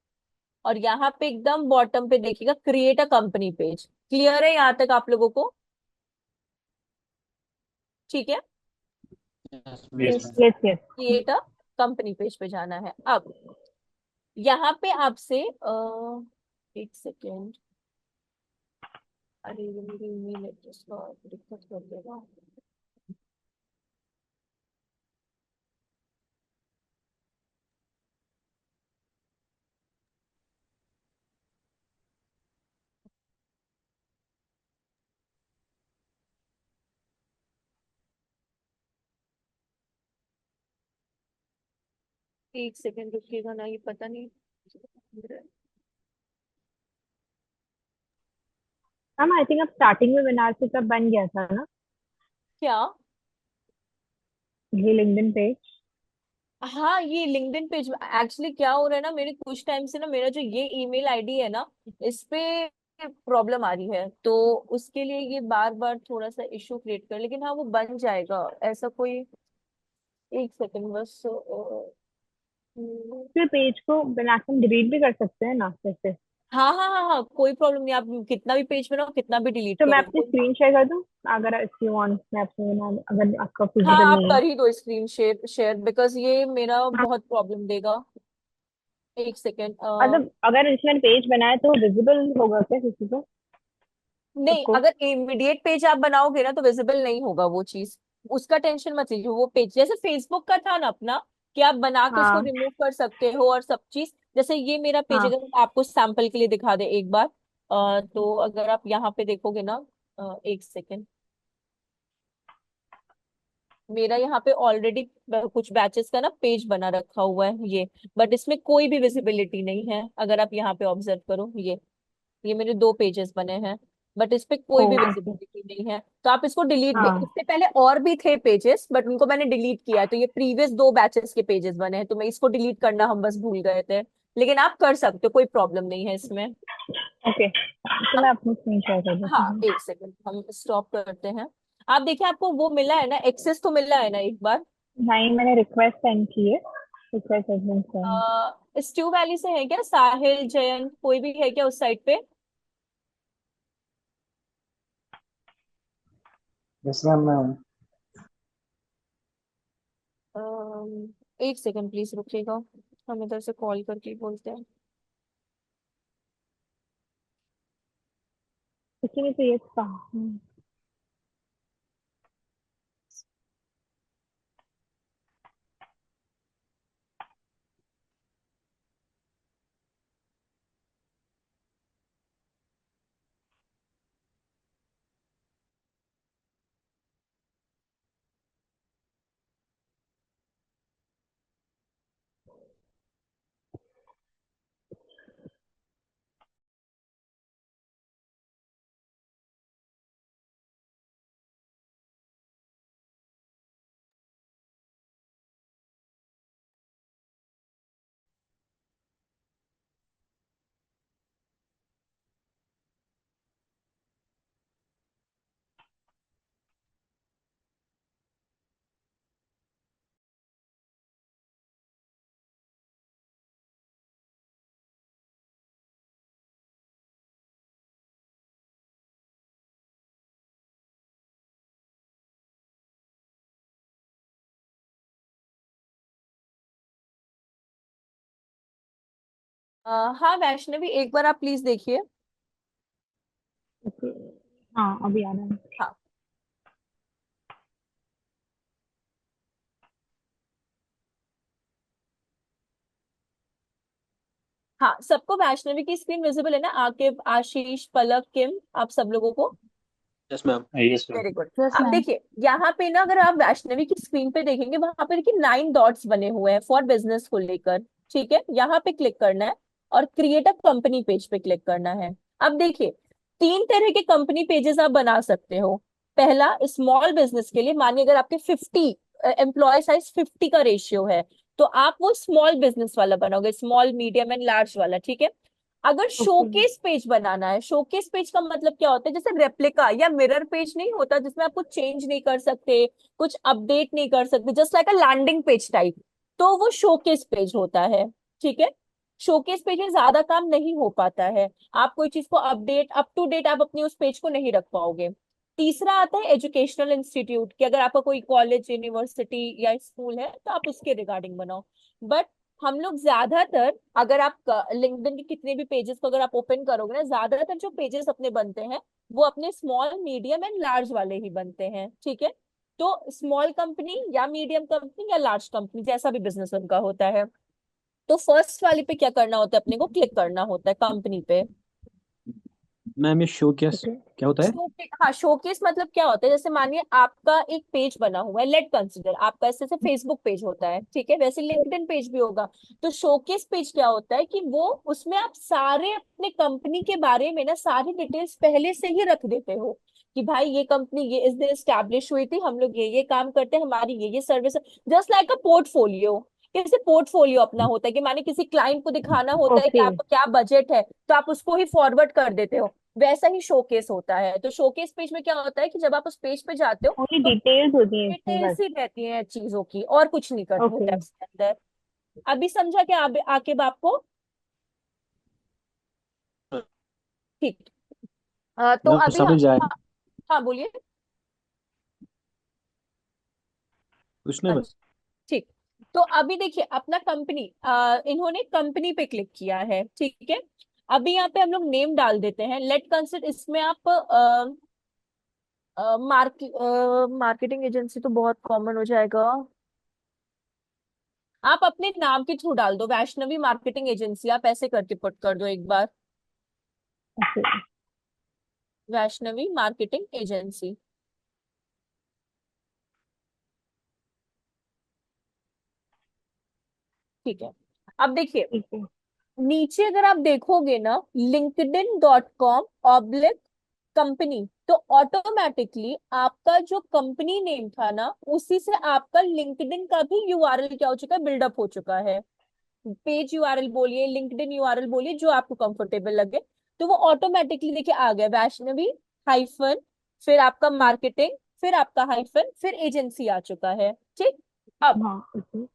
और यहाँ पे एकदम बॉटम पे देखिएगा create a company page. Clear है यहाँ तक आप लोगों को? ठीक है, Yes, ma'am. Yes yes. Create a company page पे जाना है। अब यहाँ पे आपसे एक सेकेंड, अरे ये मेरी ईमेल एड्रेस का दिक्कत कर देगा। एक सेकेंड रुकिएगा ना, ये पता नहीं, मैम आई थिंक अब स्टार्टिंग में बनारसी का बन गया था ना, क्या? ये लिंक्डइन पेज। हाँ, ये लिंक्डइन पेज एक्चुअली क्या हो रहा है ना, मेरे कुछ टाइम से ना मेरा जो ये ईमेल आईडी है ना, इस पे प्रॉब्लम आ रही है, तो उसके लिए ये बार बार थोड़ा सा इशू क्रिएट कर, लेकिन हाँ वो बन जाएगा, ऐसा कोई। एक सेकंड बस। फिर पेज को बना के हम डिलीट भी कर सकते हैं ना जैसे। हाँ हाँ हाँ हाँ, कोई प्रॉब्लम नहीं, आप कितना भी पेज बनाओ, कितना भी डिलीट तो मैं करो, अपनी कोई। स्क्रीन शेयर कर दूं, अगर इफ यू वांट मैं अपनी बना अगर आपका हाँ, फिजिबल आप नहीं है। कर ही दो स्क्रीन शेयर शेयर, बिकॉज ये मेरा बहुत प्रॉब्लम देगा। एक सेकेंड। मतलब अगर इसमें पेज बनाए तो विजिबल होगा क्या किसी को, नहीं, सबको? अगर इमीडिएट पेज आप बनाओगे ना तो विजिबल नहीं होगा वो चीज, उसका टेंशन मत लीजिए। वो पेज जैसे फेसबुक का था ना अपना, कि आप बना के उसको हाँ रिमूव कर सकते हो और सब चीज, जैसे ये मेरा पेज, हाँ। अगर आपको सैंपल के लिए दिखा दे एक बार। तो अगर आप यहाँ पे देखोगे ना, एक सेकेंड, मेरा यहाँ पे ऑलरेडी कुछ बैचेस का ना पेज बना रखा हुआ है ये, बट इसमें कोई भी विजिबिलिटी नहीं है। अगर आप यहाँ पे ऑब्जर्व करो, ये मेरे दो पेजेस बने हैं, बट इस पे कोई ओ भी ओके। विजिबिलिटी नहीं है, तो आप इसको डिलीट भी, हाँ इससे पहले और भी थे पेजेस बट उनको मैंने डिलीट किया है, तो ये प्रीवियस दो बैचेस के पेजेस बने हैं, तो मैं इसको डिलीट करना हम बस भूल गए थे, लेकिन आप कर सकते हो, कोई प्रॉब्लम नहीं है इसमें। ओके, तो मैं अब अपनी स्क्रीन शेयर कर देती हाँ, हूँ। एक सेकंड हम स्टॉप करते हैं। आप देखिए, आपको वो मिला है ना, एक्सेस तो मिला है ना एक बार। नहीं, मैंने रिक्वेस्ट सेंड की है, रिक्वेस्ट सेंड। स्ट्यू वैली से है क्या, साहिल जयंत कोई भी है क्या उस साइड पे? यस मैम मैं हूँ। एक सेकंड प्लीज रुकिएगा, हम इधर से कॉल करके बोलते हैं। इसी में चाहिए था। हाँ वैष्णवी, एक बार आप प्लीज देखिए। ओके। हाँ अभी आ रहा है। हाँ हाँ, सबको वैष्णवी की स्क्रीन विजिबल है ना, आकिब, आशीष, पलक, किम, आप सब लोगों को? Yes ma'am. Yes ma'am. Very good. Yes अब मैम। देखिए यहाँ पे ना, अगर आप वैष्णवी की स्क्रीन पे देखेंगे, वहां पे देखिए 9 डॉट्स बने हुए हैं फॉर बिजनेस को लेकर। ठीक है, यहाँ पे क्लिक करना है और क्रिएट अ कंपनी पेज पे क्लिक करना है। अब देखिए, 3 तरह के कंपनी पेजेस आप बना सकते हो। पहला, स्मॉल बिजनेस के लिए, मानिए अगर आपके 50 एम्प्लॉय साइज 50 का रेशियो है, तो आप वो स्मॉल बिजनेस वाला बनाओगे, स्मॉल मीडियम एंड लार्ज वाला। ठीक है। अगर ओके। शोकेस पेज बनाना है, शोकेस पेज का मतलब क्या होता है, जैसे रेप्लिका या मिरर पेज नहीं होता, जिसमें आप कुछ चेंज नहीं कर सकते, कुछ अपडेट नहीं कर सकते, just like a landing page type, तो वो शोकेस पेज होता है। ठीक है। शोकेस पेज में ज्यादा काम नहीं हो पाता है, आप कोई चीज को अपडेट, अप टू डेट आप अपनी उस पेज को नहीं रख पाओगे। तीसरा आता है एजुकेशनल इंस्टीट्यूट, कि अगर आपका कोई कॉलेज, यूनिवर्सिटी या स्कूल है तो आप उसके रिगार्डिंग बनाओ। बट हम लोग ज्यादातर, अगर आप लिंक्डइन के कितने भी पेजेस को अगर आप ओपन करोगे ना, ज्यादातर जो पेजेस अपने बनते हैं वो अपने स्मॉल, मीडियम एंड लार्ज वाले ही बनते हैं। ठीक है। तो स्मॉल कंपनी या मीडियम कंपनी या लार्ज कंपनी, जैसा भी बिजनेस उनका होता है, तो फर्स्ट वाले पे क्या करना होता है, अपने को क्लिक करना होता है कंपनी पे। मैम ये शोकेस ठीक है। क्या होता है? हाँ, शोकेस मतलब क्या होता है, जैसे मानिए आपका एक पेज बना हुआ है, लेट कंसिडर आपका ऐसे से फेसबुक पेज होता है, ठीक है, वैसे लिंक्डइन पेज भी होगा। तो शोकेस पेज क्या होता है कि वो उसमें आप सारे अपने कंपनी के बारे में ना सारी डिटेल्स पहले से ही रख देते हो कि भाई ये कंपनी ये इस दिन स्टैब्लिश हुई थी, हम लोग ये काम करते हैं, हमारी ये service, just like a portfolio. जैसे पोर्टफोलियो अपना होता है कि माने किसी क्लाइंट को दिखाना होता है कि ओके। आपका क्या बजट है, तो आप उसको ही फॉरवर्ड कर देते हो। वैसा ही शोकेस होता है। तो शोकेस पेज में क्या होता है कि जब आप उस पेज पे जाते हो ओनली तो डिटेल्स होती हैं इसमें बस। डिटेल्स ही रहती हैं चीजों की, और कुछ नहीं कर ओके। होता है उसके अंदर। अभी समझा क्या आके आपको? ठीक। तो मैम अभी समझ आए। हाँ, हाँ बोलिए। कुछ नहीं अच्छा, बस। ठीक। तो अभी देखिए अपना कंपनी, इन्होंने कंपनी पे क्लिक किया है, ठीक है। अभी यहाँ पे हम लोग नेम डाल देते हैं, लेट कंसिडर, इसमें आप मार्केटिंग एजेंसी तो बहुत कॉमन हो जाएगा, आप अपने नाम के थ्रू डाल दो, वैष्णवी मार्केटिंग एजेंसी, आप ऐसे करके पुट कर दो एक बार, ओके। Vaishnavi marketing agency. ठीक है। अब देखिए ठीक है। नीचे अगर आप देखोगे ना, linkedin.com/, कंपनी, तो ऑटोमेटिकली आपका जो कंपनी नेम था ना, उसी से आपका लिंक्डइन का भी यूआरएल क्या हो चुका है, बिल्डअप हो चुका है। पेज यूआरएल बोलिए, लिंक्डइन यूआरएल बोलिए, जो आपको कंफर्टेबल लगे। तो वो ऑटोमेटिकली देखिए आ गया, वैष्णवी हाइफन, फिर आपका मार्केटिंग, फिर आपका हाइफन, फिर एजेंसी आ चुका है, ठीक। अब हाँ। ओके।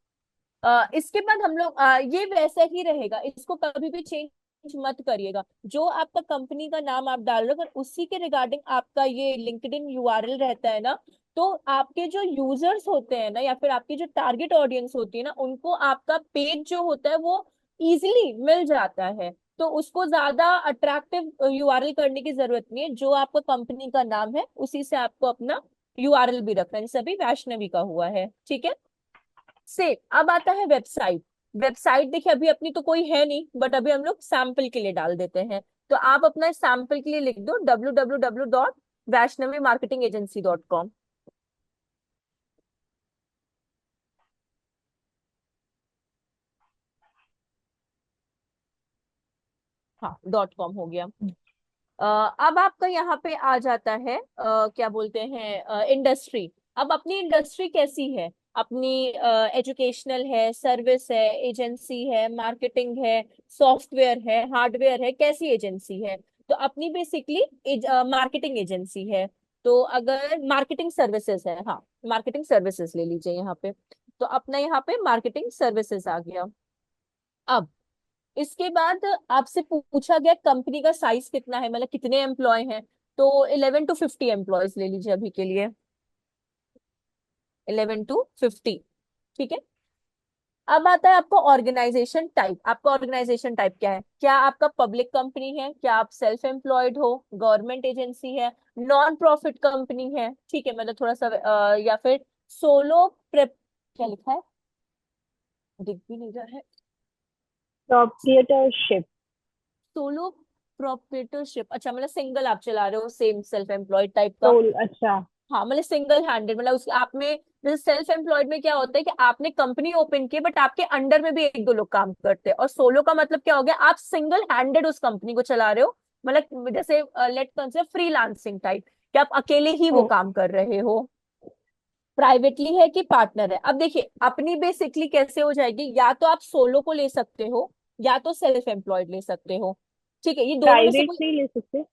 इसके बाद हम लोग ये वैसा ही रहेगा, इसको कभी भी चेंज मत करिएगा। जो आपका कंपनी का नाम आप डाल रहे हो, अगर उसी के रिगार्डिंग आपका ये लिंक्डइन यूआरएल रहता है ना, तो आपके जो यूजर्स होते हैं ना, या फिर आपकी जो टारगेट ऑडियंस होती है ना, उनको आपका पेज जो होता है वो इजिली मिल जाता है। तो उसको ज्यादा अट्रैक्टिव यूआरएल करने की जरूरत नहीं है, जो आपका कंपनी का नाम है उसी से आपको अपना यूआरएल भी रखना है, जैसे अभी वैष्णवी का हुआ है, ठीक है। से अब आता है वेबसाइट। वेबसाइट देखिए अभी अपनी तो कोई है नहीं, बट अभी हम लोग सैंपल के लिए डाल देते हैं। तो आप अपना सैंपल के लिए लिख दो www.vaishnavimarketingagency.com। हाँ, .com हो गया। अब आपका यहाँ पे आ जाता है क्या बोलते हैं, इंडस्ट्री। अब अपनी इंडस्ट्री कैसी है, अपनी एजुकेशनल है, सर्विस है, एजेंसी है, मार्केटिंग है, सॉफ्टवेयर है, हार्डवेयर है, कैसी एजेंसी है? तो अपनी बेसिकली मार्केटिंग एजेंसी है। तो अगर मार्केटिंग सर्विसेज है, हाँ मार्केटिंग सर्विसेज ले लीजिए यहाँ पे। तो अपना यहाँ पे मार्केटिंग सर्विसेज आ गया। अब इसके बाद आपसे पूछा गया कंपनी का साइज कितना है, मतलब कितने एम्प्लॉय हैं। तो 11 to 50 एम्प्लॉयज ले लीजिए अभी के लिए, 11 to 50, ठीक है। अब आता है आपको ऑर्गेनाइजेशन टाइप। आपका ऑर्गेनाइजेशन टाइप क्या है, क्या आपका पब्लिक कंपनी है, क्या आप सेल्फ एम्प्लॉयड हो, गवर्नमेंट एजेंसी है, नॉन प्रॉफिट कंपनी है, ठीक है, मतलब थोड़ा सा या फिर सोलो प्रेप, क्या लिखा है, दिख भी नहीं रहा है, प्रोप्रिएटरशिप। सोलो प्रोप्रेटरशिप, अच्छा मतलब सिंगल आप चला रहे हो, सेम सेल्फ एम्प्लॉयड टाइप का। सोल। अच्छा। हाँ मतलब सिंगल हैंडेड, मतलब उस आप में, जैसे सेल्फ एम्प्लॉयड में क्या होता है कि आपने कंपनी ओपन की, बट आपके अंडर में भी एक दो लोग काम करते हैं। और सोलो का मतलब क्या हो गया, आप सिंगल हैंडेड उस कंपनी को चला रहे हो, मतलब जैसे लेट कंसिडर फ्रीलांसिंग टाइप, कि आप अकेले ही ओ। वो काम कर रहे हो। प्राइवेटली है कि पार्टनर है? अब देखिए अपनी बेसिकली कैसे हो जाएगी, या तो आप सोलो को ले सकते हो, या तो सेल्फ एम्प्लॉयड ले सकते हो, ठीक है, ये दोनों में से प्राइवेट कोई। नहीं ले सकते?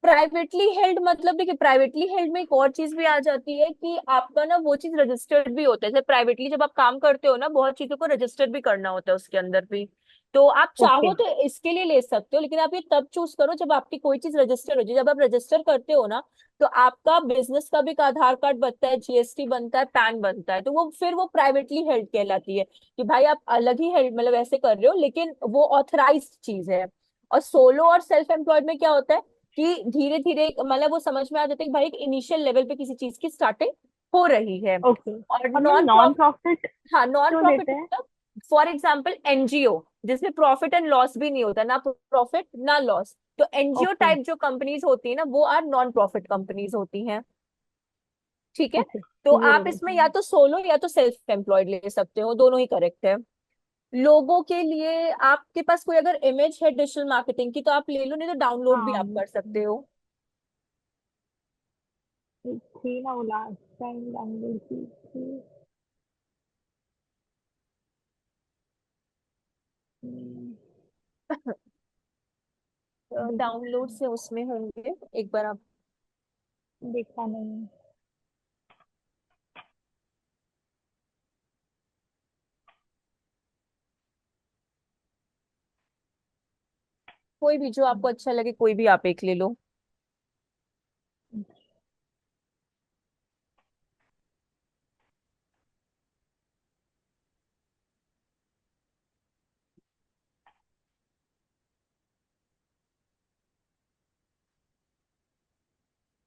प्राइवेटली हेल्ड मतलब देखिए, प्राइवेटली हेल्ड में एक और चीज भी आ जाती है कि आपका ना वो चीज रजिस्टर्ड भी होता है। जैसे प्राइवेटली जब आप काम करते हो ना, बहुत चीजों को रजिस्टर भी करना होता है उसके अंदर भी। तो आप ओके। चाहो तो इसके लिए ले सकते हो, लेकिन आप ये तब चूज करो जब आपकी कोई चीज रजिस्टर हो जाए। जब आप रजिस्टर करते हो ना, तो आपका बिजनेस का भी एक आधार कार्ड बनता है, जीएसटी बनता है, पैन बनता है, तो वो फिर वो प्राइवेटली हेल्ड कहलाती है कि भाई आप अलग ही हेल्ड मतलब ऐसे कर रहे हो, लेकिन वो ऑथराइज्ड चीज है। और सोलो और सेल्फ एम्प्लॉयड में क्या होता है कि धीरे धीरे मतलब वो समझ में आ जाता है कि भाई एक इनिशियल लेवल पे किसी चीज की स्टार्टिंग हो रही है। ओके। और और ma'am non non profit, profit हाँ नॉन क्यों प्रॉफिट देते हैं? मतलब फॉर एग्जाम्पल एनजीओ, जिसमें प्रॉफिट एंड लॉस भी नहीं होता, ना प्रॉफिट ना लॉस। तो एनजीओ ओके टाइप जो कंपनीज होती है ना, वो आर नॉन प्रॉफिट कंपनीज होती हैं। ठीक है। ओके, तो क्लियर हो आप गया इसमें सर। या तो सोलो या तो सेल्फ एम्प्लॉयड ले सकते हो, दोनों ही करेक्ट है। लोगों के लिए आपके पास कोई अगर इमेज है डिजिटल मार्केटिंग की तो आप ले लो, नहीं तो डाउनलोड भी हाँ आप कर सकते हो। थी ना वो लास्ट टाइम डाउनलोड की थी। हम्म, डाउनलोड से उसमें होंगे, एक बार आप। देखा नहीं। कोई भी जो आपको अच्छा लगे, कोई भी आप एक ले लो।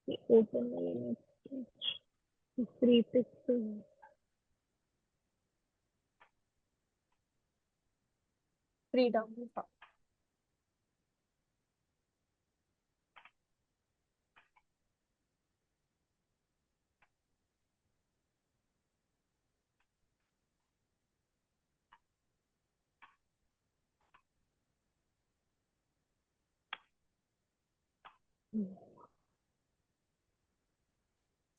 ओपन नहीं, फ्री पिक्स। Free download.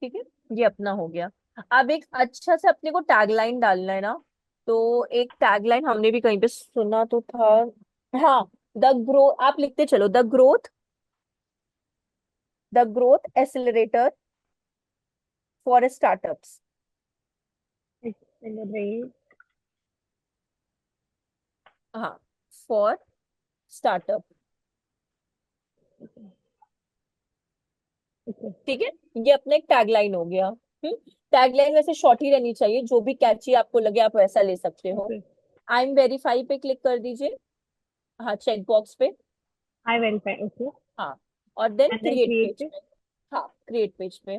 ठीक है, ये अपना हो गया। अब एक अच्छा से अपने को टैगलाइन डालना है ना। तो एक टैगलाइन हमने भी कहीं पे सुना तो था। हाँ, द ग्रोथ, आप लिखते चलो, the growth accelerator for startups. Accelerate. हाँ, फॉर स्टार्टअप। ओके ठीक है, ये अपना एक टैगलाइन हो गया। टैगलाइन वैसे शॉर्ट ही रहनी चाहिए, जो भी कैची आपको लगे आप वैसा ले सकते हो। ओके। आई एम वेरीफाई पे क्लिक कर दीजिए। हाँ, चेक बॉक्स पे। I verify, okay. हाँ, और then and then create page create. पे। हाँ, क्रिएट पेज पे।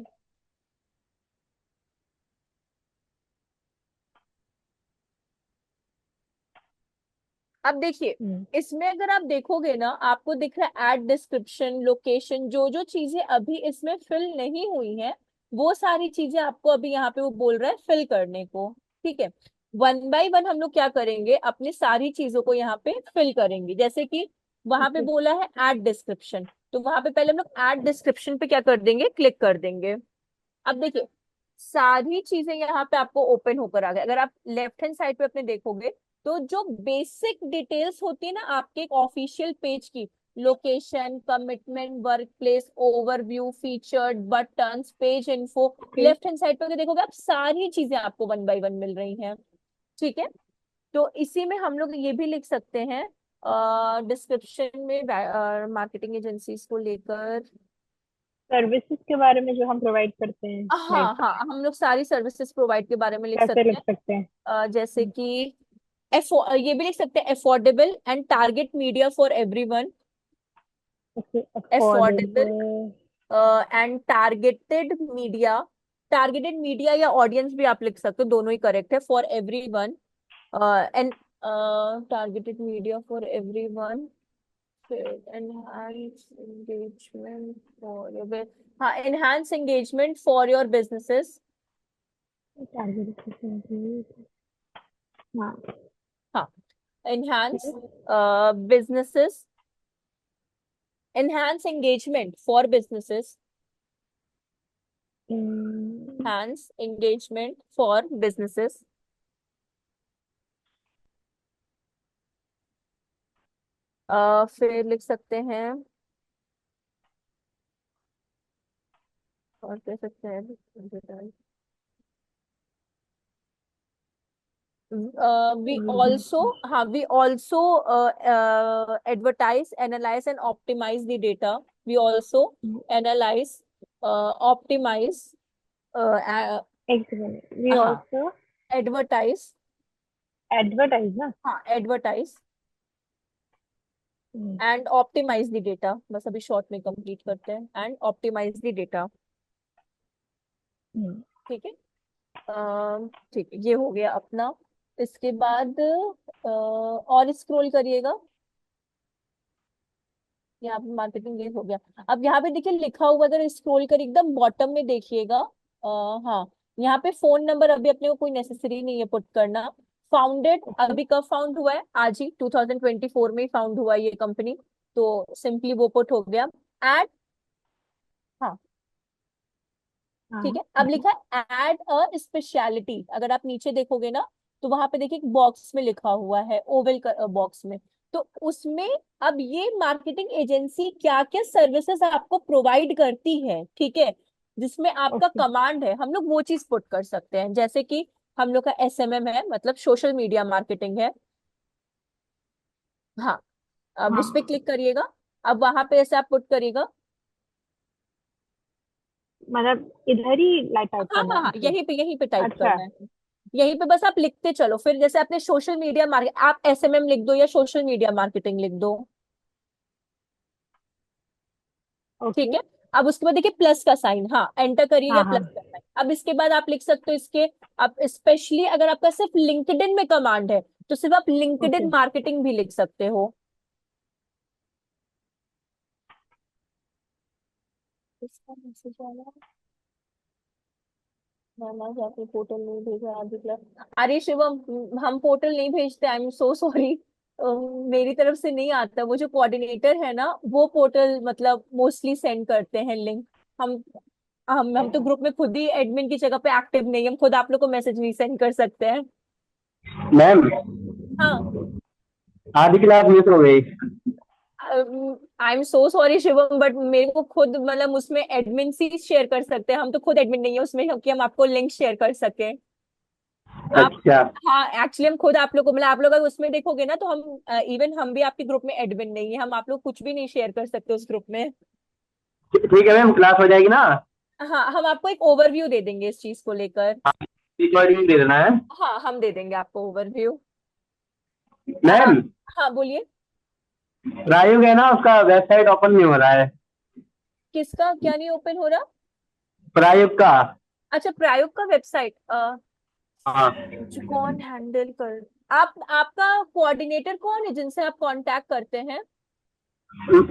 अब देखिए, इसमें अगर आप देखोगे ना, आपको दिख रहा है ऐड डिस्क्रिप्शन, लोकेशन, जो जो चीजें अभी इसमें फिल नहीं हुई हैं, वो सारी चीजें आपको अभी यहाँ पे वो बोल रहा है फिल करने को। ठीक है, वन बाय वन हम लोग क्या करेंगे, अपनी सारी चीजों को यहाँ पे फिल करेंगे। जैसे कि वहां पे ओके बोला है ऐड डिस्क्रिप्शन, तो वहां पे पहले हम लोग ऐड डिस्क्रिप्शन पे क्या कर देंगे, क्लिक कर देंगे। अब देखिए, सारी चीजें यहाँ पे आपको ओपन होकर आ गए। अगर आप लेफ्ट हैंड साइड पे अपने देखोगे, तो जो बेसिक डिटेल्स होती है ना आपके एक ऑफिशियल पेज की, location, commitment, work place, overview, featured, buttons, page info, okay. Left hand side पे अगर देखोगे आप, सारी चीजें आपको वन बाय वन मिल रही हैं। ठीक है, तो इसी में हम लोग ये भी लिख सकते हैं डिस्क्रिप्शन में, मार्केटिंग एजेंसीज को लेकर। सर्विसेज के बारे में जो हम प्रोवाइड करते हैं, हाँ लाइक हाँ, हम लोग सारी सर्विसेज प्रोवाइड के बारे में लिख कैसे सकते लिख हैं। सकते हैं? जैसे कि ये भी लिख सकते हैं, affordable and target media for everyone. Okay, affordable affordable. And targeted media या ऑडियंस भी आप लिख सकते हो, दोनों ही करेक्ट है, for everyone. And targeted media for everyone, enhance engagement for your, हाँ, enhance engagement for your businesses. Target. हाँ। हाँ, enhance businesses, enhance engagement for businesses, enhance engagement for businesses। फिर लिख सकते हैं, और कह सकते हैं, we also, हाँ, we also advertise, analyze and optimize the data. We also analyze, optimize, एक सेकेंड, वी हाँ, ऑल्सो advertise, एडवर्टाइज ना। हाँ, advertise hmm, and optimize the data. बस अभी शॉर्ट में कंप्लीट करते हैं, एंड ऑप्टिमाइज द डेटा। ठीक है, ठीक है, ये हो गया अपना। इसके बाद और स्क्रॉल करिएगा। यहाँ पे मार्केटिंग लीड हो गया। अब यहाँ पे देखिए लिखा हुआ, अगर स्क्रॉल कर एकदम बॉटम में देखिएगा। हाँ, यहाँ पे फोन नंबर अभी अपने को कोई नेसेसरी नहीं है पुट करना। Founded okay. अभी कब फाउंड हुआ है? आज ही 2024 में फाउंड हुआ है ये कंपनी। तो सिंपली वो पुट हो गया। एड, हाँ ठीक हाँ। है। अब लिखा है एड अ स्पेशलिटी, अगर आप नीचे देखोगे ना तो वहां पे देखिए एक बॉक्स में लिखा हुआ है, ओवल बॉक्स में। तो उसमें अब ये मार्केटिंग एजेंसी क्या क्या सर्विसेज आपको प्रोवाइड करती है, ठीक है, जिसमें आपका ओके। कमांड है, हम लोग वो चीज पुट कर सकते हैं। जैसे कि हम लोग का एसएमएम है, मतलब सोशल मीडिया मार्केटिंग है। हाँ, अब उस पर हाँ, क्लिक करिएगा। अब वहां पे ऐसे आप पुट करिएगा। मतलब इधर ही लाइट टाइप हाँ करना हाँ है हाँ, मुझे? यहीं पे टाइप अच्छा। करना है। यहीं पे बस आप लिखते चलो। फिर जैसे आपने सोशल मीडिया मार्केट, आप एसएमएम लिख दो या सोशल मीडिया मार्केटिंग लिख दो। ठीक ओके। है। अब उसके बाद देखिए प्लस का साइन, हाँ एंटर करिएगा हाँ प्लस हाँ। का साइन। अब इसके बाद आप लिख सकते हो इसके, आप स्पेशली अगर आपका सिर्फ लिंक्डइन में कमांड है तो सिर्फ आप ओके। लिंक्डइन मार्केटिंग भी लिख सकते हो। इसका मैसेज आया, मैम आज आपने पोर्टल नहीं भेजा आज तक। अरे शिवम, हम पोर्टल नहीं भेजते, आई एम सो सॉरी। मेरी तरफ से नहीं आता, वो जो कोऑर्डिनेटर है ना वो पोर्टल मतलब मोस्टली सेंड करते हैं लिंक। हम हम तो ग्रुप में खुद ही एडमिन की जगह पे एक्टिव नहीं है, हम खुद आप लोग को मैसेज नहीं सेंड कर सकते हैं। मैम, हाँ, आधी क्लास मिस हो गई। I am so sorry Shivam, but मेरे को खुद मतलब उसमें एडमिन ही शेयर कर सकते हैं, हम तो खुद एडमिन नहीं है उसमें कि हम आपको लिंक शेयर कर सके। आप, अच्छा। हाँ एक्चुअली हम खुद आप लोग को मतलब आप लोग अगर उसमें देखोगे ना तो हम इवन हम भी आपके ग्रुप में एडमिन नहीं है, हम आप लोग कुछ भी नहीं शेयर कर सकते उस ग्रुप में। ठीक है मैम, क्लास हो जाएगी ना? हाँ, हम आपको एक ओवरव्यू दे देंगे इस चीज को लेकर। रिकॉर्डिंग दे देना है। हाँ, हम दे देंगे आपको ओवरव्यू। मैम, हाँ बोलिए। रायु है ना, उसका वेबसाइट ओपन नहीं हो रहा है। किसका क्या नहीं ओपन हो रहा? प्रायुक्त का। अच्छा, प्रायोग का वेबसाइट। हाँ। कौन हैंडल कर, आप आपका कोऑर्डिनेटर कौन है जिनसे आप कांटेक्ट करते हैं?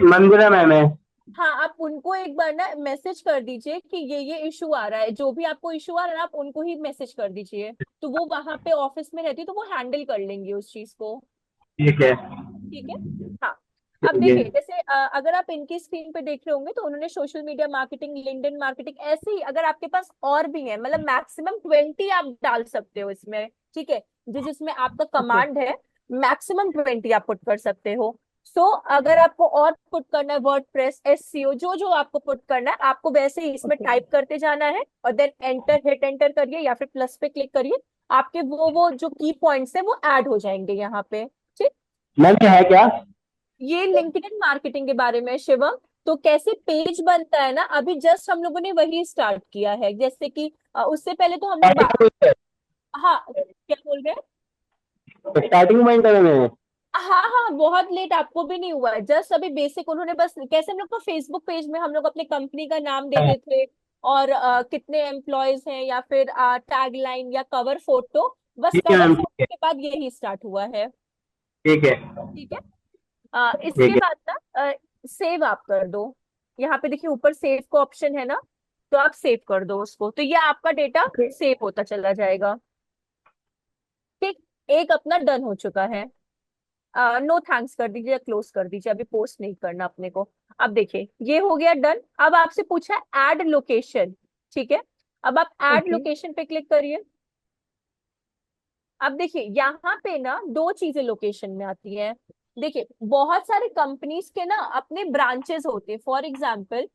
मंदिरा मैम है। हाँ, आप उनको एक बार ना मैसेज कर दीजिए कि ये इशू आ रहा है, जो भी आपको इशू आ रहा है आप उनको ही मैसेज कर दीजिए। तो वो वहां पे ऑफिस में रहती है तो वो हैंडल कर लेंगे उस चीज को। ठीक है। ठीक है। हाँ, अब ठीक है। देखिए जैसे अगर आप इनकी स्क्रीन पे देख रहे होंगे तो उन्होंने social media marketing, LinkedIn marketing, ऐसे ही अगर आपके पास और भी है मतलब मैक्सिमम 20 आप डाल सकते हो इसमें। ठीक है, जिसमें आपका ओके। कमांड है मैक्सिमम 20 आप पुट कर सकते हो। सो अगर आपको और पुट करना है वर्डप्रेस, एससीओ, जो जो आपको पुट करना है आपको वैसे ही इसमें ओके। टाइप करते जाना है और देन एंटर, हिट एंटर करिए या फिर प्लस पे क्लिक करिए। आपके वो जो की पॉइंट्स है वो ऐड हो जाएंगे यहाँ पे। ठीक। मैम, ये है क्या? ये लिंक्डइन मार्केटिंग के बारे में है, शिवम। तो कैसे पेज बनता है ना, अभी जस्ट हम लोगों ने वही स्टार्ट किया है। जैसे कि उससे पहले तो हम लोग हाँ क्या बोल रहे हैं? स्टार्टिंग पॉइंट है मैम। हाँ हाँ, बहुत लेट आपको भी नहीं हुआ है, जस्ट अभी बेसिक उन्होंने बस, कैसे हम लोग को फेसबुक पेज में हम लोग अपने कंपनी का नाम देते थे और कितने एम्प्लॉयज हैं या फिर टैग लाइन या कवर फोटो, बस ठीक है कवर मैम, फोटो ठीक है। के बाद यही स्टार्ट हुआ है। ठीक है। ठीक है। इसके ठीक है। बाद ना सेव आप कर दो। यहाँ पे देखिए ऊपर सेव का ऑप्शन है ना, तो आप सेव कर दो उसको, तो ये आपका डेटा ओके। सेव होता चला जाएगा। ठीक, एक अपना डन हो चुका है। नो थैंक्स कर दीजिए या क्लोज कर दीजिए, अभी पोस्ट नहीं करना अपने को। अब देखिए ये हो गया डन। अब आपसे पूछा है ऐड लोकेशन। ठीक है, अब आप ऐड ओके। लोकेशन पे क्लिक करिए। अब देखिए यहाँ पे ना दो चीजें लोकेशन में आती हैं। देखिए बहुत सारे कंपनीज के ना अपने ब्रांचेस होते हैं, फॉर एग्जांपल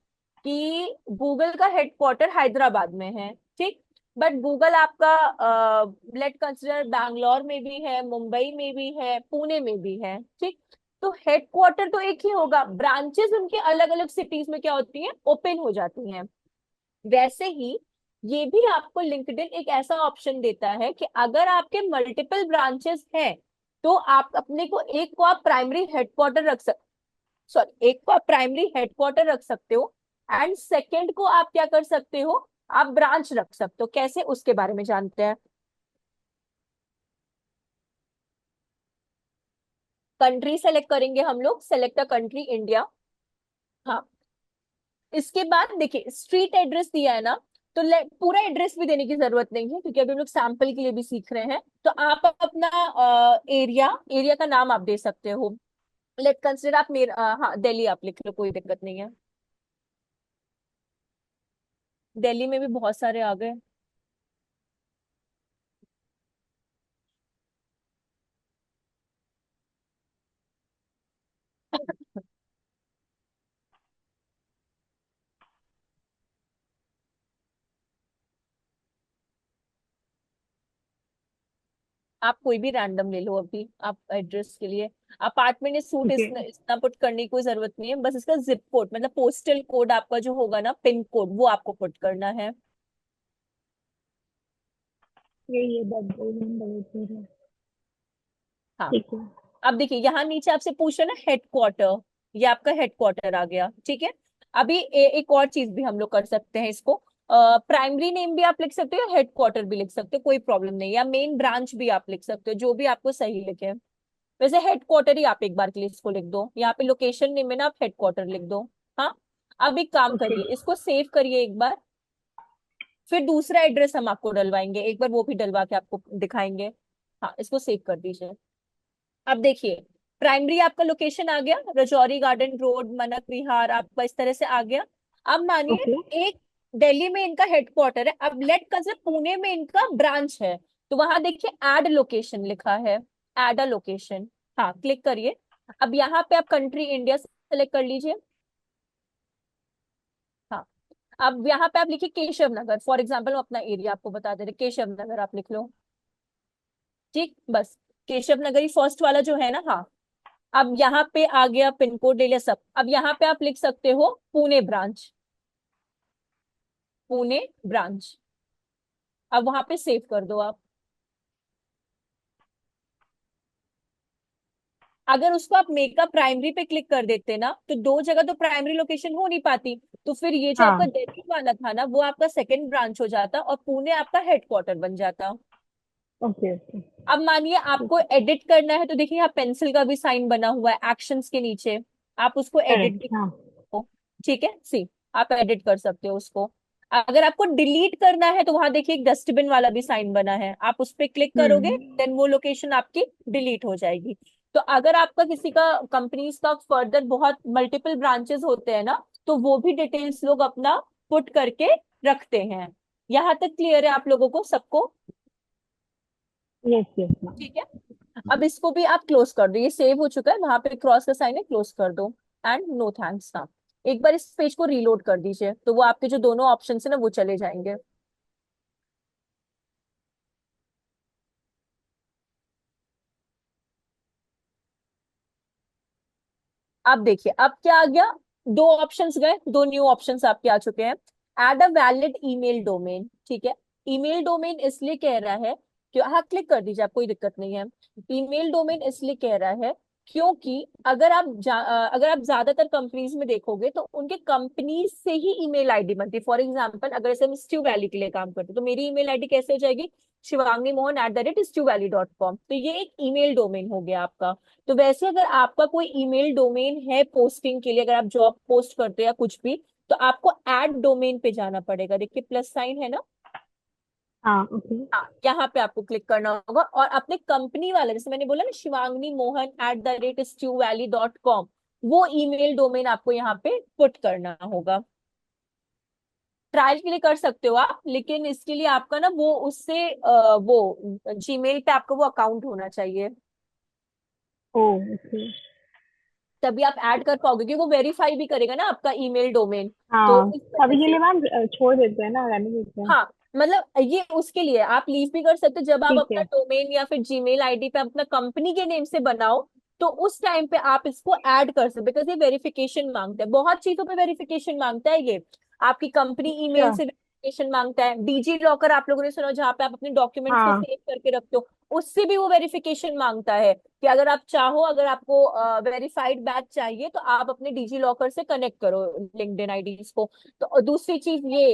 कि गूगल का हेडक्वार्टर हैदराबाद में है। ठीक, बट गूगल आपका लेट कंसिडर बैंगलोर में भी है, मुंबई में भी है, पुणे में भी है। ठीक, तो हेडक्वार्टर तो एक ही होगा, ब्रांचेस उनके अलग अलग सिटीज में क्या होती हैं, ओपन हो जाती हैं। वैसे ही ये भी आपको लिंक्डइन एक ऐसा ऑप्शन देता है कि अगर आपके मल्टीपल ब्रांचेस हैं तो आप अपने को एक को आप प्राइमरी हेडक्वार्टर रख सकते, सॉरी एक को आप प्राइमरी हेडक्वार्टर रख सकते हो एंड सेकंड को आप क्या कर सकते हो, आप ब्रांच रख सकते हो। कैसे, उसके बारे में जानते हैं। कंट्री सेलेक्ट करेंगे हम लोग, सेलेक्ट अ कंट्री इंडिया। हाँ, इसके बाद देखिए स्ट्रीट एड्रेस दिया है ना, तो पूरा एड्रेस भी देने की जरूरत नहीं है, क्योंकि अभी हम लोग सैंपल के लिए भी सीख रहे हैं। तो आप अपना एरिया एरिया का नाम आप दे सकते हो। लेट कंसिडर आप हाँ दिल्ली आप लिख लो, कोई दिक्कत नहीं है। दिल्ली में भी बहुत सारे आ गए। आप कोई भी रैंडम ले लो अभी, आप एड्रेस के लिए अपार्टमेंट सूट ओके। इतना पुट करने की कोई जरूरत नहीं है, बस इसका जिप कोड मतलब पोस्टल कोड आपका जो होगा ना, पिन कोड, वो आपको पुट करना है। ये बदल है। हाँ, ठीक है। अब देखिए यहाँ नीचे आपसे पूछ रहे ना हेडक्वार्टर, ये आपका हेडक्वार्टर आ गया, ठीक है। अभी एक और चीज भी हम लोग कर सकते हैं इसको, प्राइमरी नेम भी आप लिख सकते हो, हेडक्वार्टर भी लिख सकते हो, कोई प्रॉब्लम नहीं, या मेन ब्रांच भी आप लिख सकते हो, जो भी आपको सही लगे। वैसे हेडक्वार्टर ही आप एक बार के लिए इसको लिख दो, यहाँ पे लोकेशन नेम में ना आप हेडक्वार्टर लिख दो। हाँ, अब एक काम ओके। करिए, इसको सेव करिए एक बार, फिर दूसरा एड्रेस हम आपको डलवाएंगे, एक बार वो भी डलवा के आपको दिखाएंगे। हाँ, इसको सेव कर दीजिए। अब देखिए प्राइमरी आपका लोकेशन आ गया, रजौरी गार्डन रोड, मनक विहार, आपका इस तरह से आ गया। अब मानिए ओके। एक दिल्ली में इनका हेडक्वार्टर है, अब लेट कंसिडर पुणे में इनका ब्रांच है, तो वहां देखिए ऐड लोकेशन लिखा है, ऐड अ लोकेशन। हाँ, क्लिक करिए। अब यहाँ पे आप कंट्री इंडिया सेलेक्ट कर लीजिए। हाँ, अब यहाँ पे आप लिखिए केशव नगर, फॉर एग्जाम्पल अपना एरिया आपको बता दे रहे, केशव नगर आप लिख लो। ठीक, बस केशव नगर ही फर्स्ट वाला जो है ना। हाँ, अब यहाँ पे आ गया पिन कोड ले लिया सब। अब यहाँ पे आप लिख सकते हो पुणे ब्रांच, पुणे ब्रांच। अब वहां पे सेव कर दो आप। अगर उसको आप मेकअप प्राइमरी पे क्लिक कर देते ना, तो दो जगह तो प्राइमरी लोकेशन हो नहीं पाती, तो फिर ये जो आपका हाँ। दिल्ली वाला था ना, वो आपका सेकंड ब्रांच हो जाता और पुणे आपका हेडक्वार्टर बन जाता। ओके। ओके। अब मानिए आपको एडिट करना है, तो देखिए यहाँ पेंसिल का भी साइन बना हुआ है एक्शंस के नीचे, आप उसको एडिट भी करेक्ट। हाँ। हो। ठीक है, सी आप एडिट कर सकते हो उसको। अगर आपको डिलीट करना है तो वहां देखिए एक डस्टबिन वाला भी साइन बना है, आप उस पर क्लिक करोगे, हम्म। देन वो लोकेशन आपकी डिलीट हो जाएगी। तो अगर आपका किसी का कंपनीज का फर्दर बहुत मल्टीपल ब्रांचेस होते हैं ना, तो वो भी डिटेल्स लोग अपना पुट करके रखते हैं। यहाँ तक क्लियर है आप लोगों को सबको? Yes yes ma'am. ठीक है, अब इसको भी आप क्लोज कर दो, ये सेव हो चुका है, वहां पे क्रॉस का साइन है, क्लोज कर दो। एंड नो थैंक्स ना, एक बार इस पेज को रीलोड कर दीजिए, तो वो आपके जो दोनों ऑप्शन है ना, वो चले जाएंगे। अब देखिए अब क्या आ गया, दो ऑप्शंस गए, दो न्यू ऑप्शंस आपके आ चुके हैं। Add a valid email domain, ठीक है। ईमेल डोमेन इसलिए कह रहा है कि हाँ क्लिक कर दीजिए, आप कोई दिक्कत नहीं है। ईमेल डोमेन इसलिए कह रहा है क्योंकि अगर आप ज्यादातर कंपनीज में देखोगे तो उनके कंपनी से ही ईमेल आईडी बनती है। फॉर एग्जांपल अगर जैसे हम स्ट्यू वैली के लिए काम करते हैं, तो मेरी ईमेल आईडी कैसे हो जाएगी, shivangi mohan@stewvalley.com, तो ये एक ईमेल डोमेन हो गया आपका। तो वैसे अगर आपका कोई ईमेल डोमेन है पोस्टिंग के लिए, अगर आप जॉब पोस्ट करते हो या कुछ भी, तो आपको ऐड डोमेन पे जाना पड़ेगा, देखिए प्लस साइन है ना। हाँ। ओके। हाँ, यहाँ पे आपको क्लिक करना होगा और अपने कंपनी वाला, जैसे मैंने बोला ना shivangi mohan@stewvalley.com, वो ईमेल डोमेन आपको यहाँ पे पुट करना होगा। ट्रायल के लिए कर सकते हो आप, लेकिन इसके लिए आपका ना वो उससे वो जीमेल पे आपका वो अकाउंट होना चाहिए, ओ ओके। तभी आप ऐड कर पाओगे, क्योंकि वो वेरीफाई भी करेगा ना आपका ईमेल डोमेन। तो हाँ, इस वजह अभी के से लिए मैम छोड़ देते हैं ना, रहने देते हैं। हाँ, मतलब ये उसके लिए आप लीव भी कर सकते हो, जब आप ठीक अपना है। डोमेन या फिर जीमेल आईडी पे अपना कंपनी के नेम से बनाओ, तो उस टाइम पे आप इसको ऐड कर सकते, बिकॉज ये वेरिफिकेशन मांगता है, बहुत चीजों पे वेरिफिकेशन मांगता है ये। आपकी कंपनी ईमेल अच्छा। से वेरिफिकेशन मांगता है, डीजी लॉकर आप लोगों ने सुना, जहाँ पे आप अपने डॉक्यूमेंट्स को हाँ। सेव करके रखते हो, उससे भी वो वेरिफिकेशन मांगता है कि अगर आप चाहो, अगर आपको वेरीफाइड बैच चाहिए, तो आप अपने डीजी लॉकर से कनेक्ट करो लिंक्डइन आईडीज को। तो दूसरी चीज ये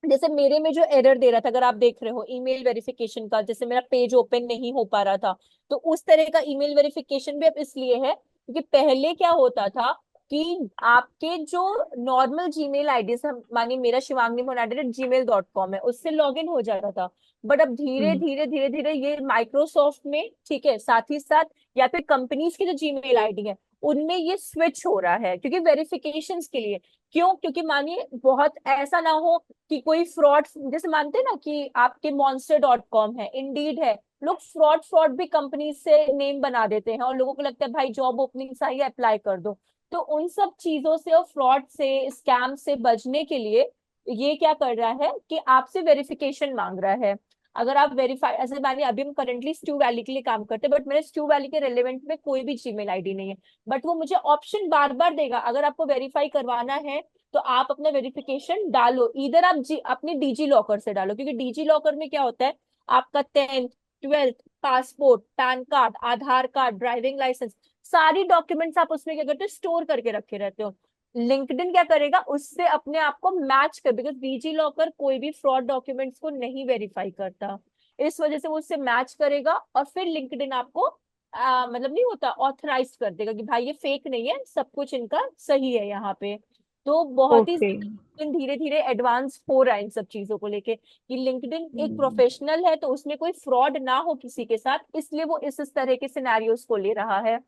जैसे मेरे में जो एरर दे रहा था, अगर आप देख रहे हो ईमेल वेरिफिकेशन का, जैसे मेरा पेज ओपन नहीं हो पा रहा था, तो उस तरह का ईमेल वेरिफिकेशन भी अब इसलिए है क्योंकि पहले क्या होता था कि आपके जो नॉर्मल जीमेल आईडी से, मानिए मेरा shivangi@gmail.com है, उससे लॉग इन हो जाता था। बट अब धीरे हम्म, धीरे धीरे धीरे ये माइक्रोसॉफ्ट में, ठीक है, साथ ही साथ या फिर कंपनीज की जो जीमेल आईडी है उनमें ये स्विच हो रहा है, क्योंकि वेरिफिकेशंस के लिए। क्यों? क्योंकि मानिए बहुत ऐसा ना हो कि कोई फ्रॉड, जैसे मानते हैं ना कि आपके monster.com है, इंडीड है, लोग फ्रॉड फ्रॉड भी कंपनी से नेम बना देते हैं और लोगों को लगता है भाई जॉब ओपनिंग आई है, अप्लाई कर दो। तो उन सब चीजों से और फ्रॉड से, स्कैम से बचने के लिए ये क्या कर रहा है कि आपसे वेरिफिकेशन मांग रहा है। अगर आप वेरीफाई, ऐसे मानिए अभी हम करेंटली स्टू वैली के लिए काम करते हैं, बट मेरे स्टू वैली के रेलेवेंट में कोई भी जीमेल आईडी नहीं है, बट वो मुझे ऑप्शन बार बार देगा, अगर आपको वेरीफाई करवाना है तो आप अपना वेरिफिकेशन डालो, इधर आप अपने डीजी लॉकर से डालो, क्योंकि डीजी लॉकर में क्या होता है, आपका 10th 12th passport, PAN card, Aadhaar card, driving licence, सारी डॉक्यूमेंट्स आप उसमें क्या करते हो, स्टोर करके रखे रहते हो। लिंक्डइन क्या करेगा, उससे अपने आप को मैच कर, बिकॉज डीजी लॉकर कोई भी फ्रॉड डॉक्यूमेंट्स को नहीं वेरीफाई करता, इस वजह से वो उससे मैच करेगा और फिर लिंक्डइन आपको मतलब नहीं होता, ऑथराइज कर देगा कि भाई ये फेक नहीं है, सब कुछ इनका सही है यहाँ पे। तो बहुत ही ओके। धीरे धीरे एडवांस हो रहा है इन सब चीजों को लेके कि लिंक्डइन एक प्रोफेशनल है, तो उसमें कोई फ्रॉड ना हो किसी के साथ, इसलिए वो इस तरह के सिनेरियोस को ले रहा है।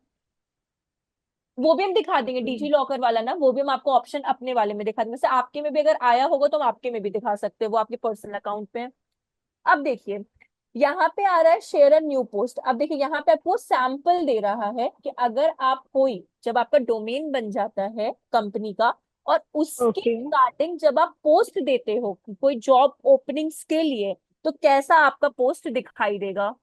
वो भी हम दिखा देंगे, डीजी लॉकर वाला ना, वो भी हम आपको ऑप्शन अपने वाले में दिखा देंगे, जैसे आपके में भी अगर आया होगा तो हम आपके में भी दिखा सकते हैं, वो आपके पर्सनल अकाउंट पे है। अब देखिए यहाँ पे आ रहा है शेयर अ न्यू पोस्ट। अब देखिए यहाँ पे आपको सैंपल दे रहा है कि अगर आप कोई, जब आपका डोमेन बन जाता है कंपनी का और उसके ओके। रिगार्डिंग जब आप पोस्ट देते हो कोई जॉब ओपनिंग्स के लिए, तो कैसा आपका पोस्ट दिखाई देगा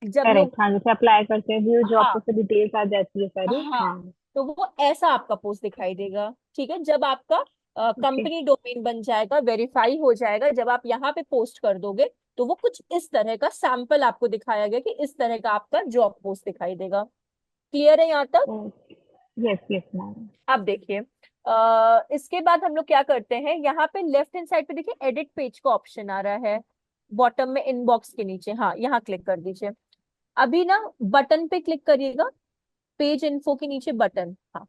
जब लोग, करेक्ट, हाँ, जैसे अप्लाई करते हैं व्यू जॉब हाँ पे फिर डिटेल्स आ जाती है सारी। हाँ, हाँ। तो वो ऐसा आपका पोस्ट दिखाई देगा। ठीक है, जब आपका ओके। कंपनी डोमेन बन जाएगा, वेरीफाई हो जाएगा, जब आप यहाँ पे पोस्ट कर दोगे तो वो कुछ इस तरह का सैंपल आपको दिखाया गया कि इस तरह का आपका जॉब पोस्ट दिखाई देगा। क्लियर है यहाँ तक? ओके। Yes yes ma'am. अब देखिए इसके बाद हम लोग क्या करते हैं, यहाँ पे लेफ्ट हैंड साइड पे देखिए एडिट पेज का ऑप्शन आ रहा है, बॉटम में इनबॉक्स के नीचे, हाँ यहाँ क्लिक कर दीजिए। अभी ना बटन पे क्लिक करिएगा, पेज इन्फो के नीचे बटन, हाँ।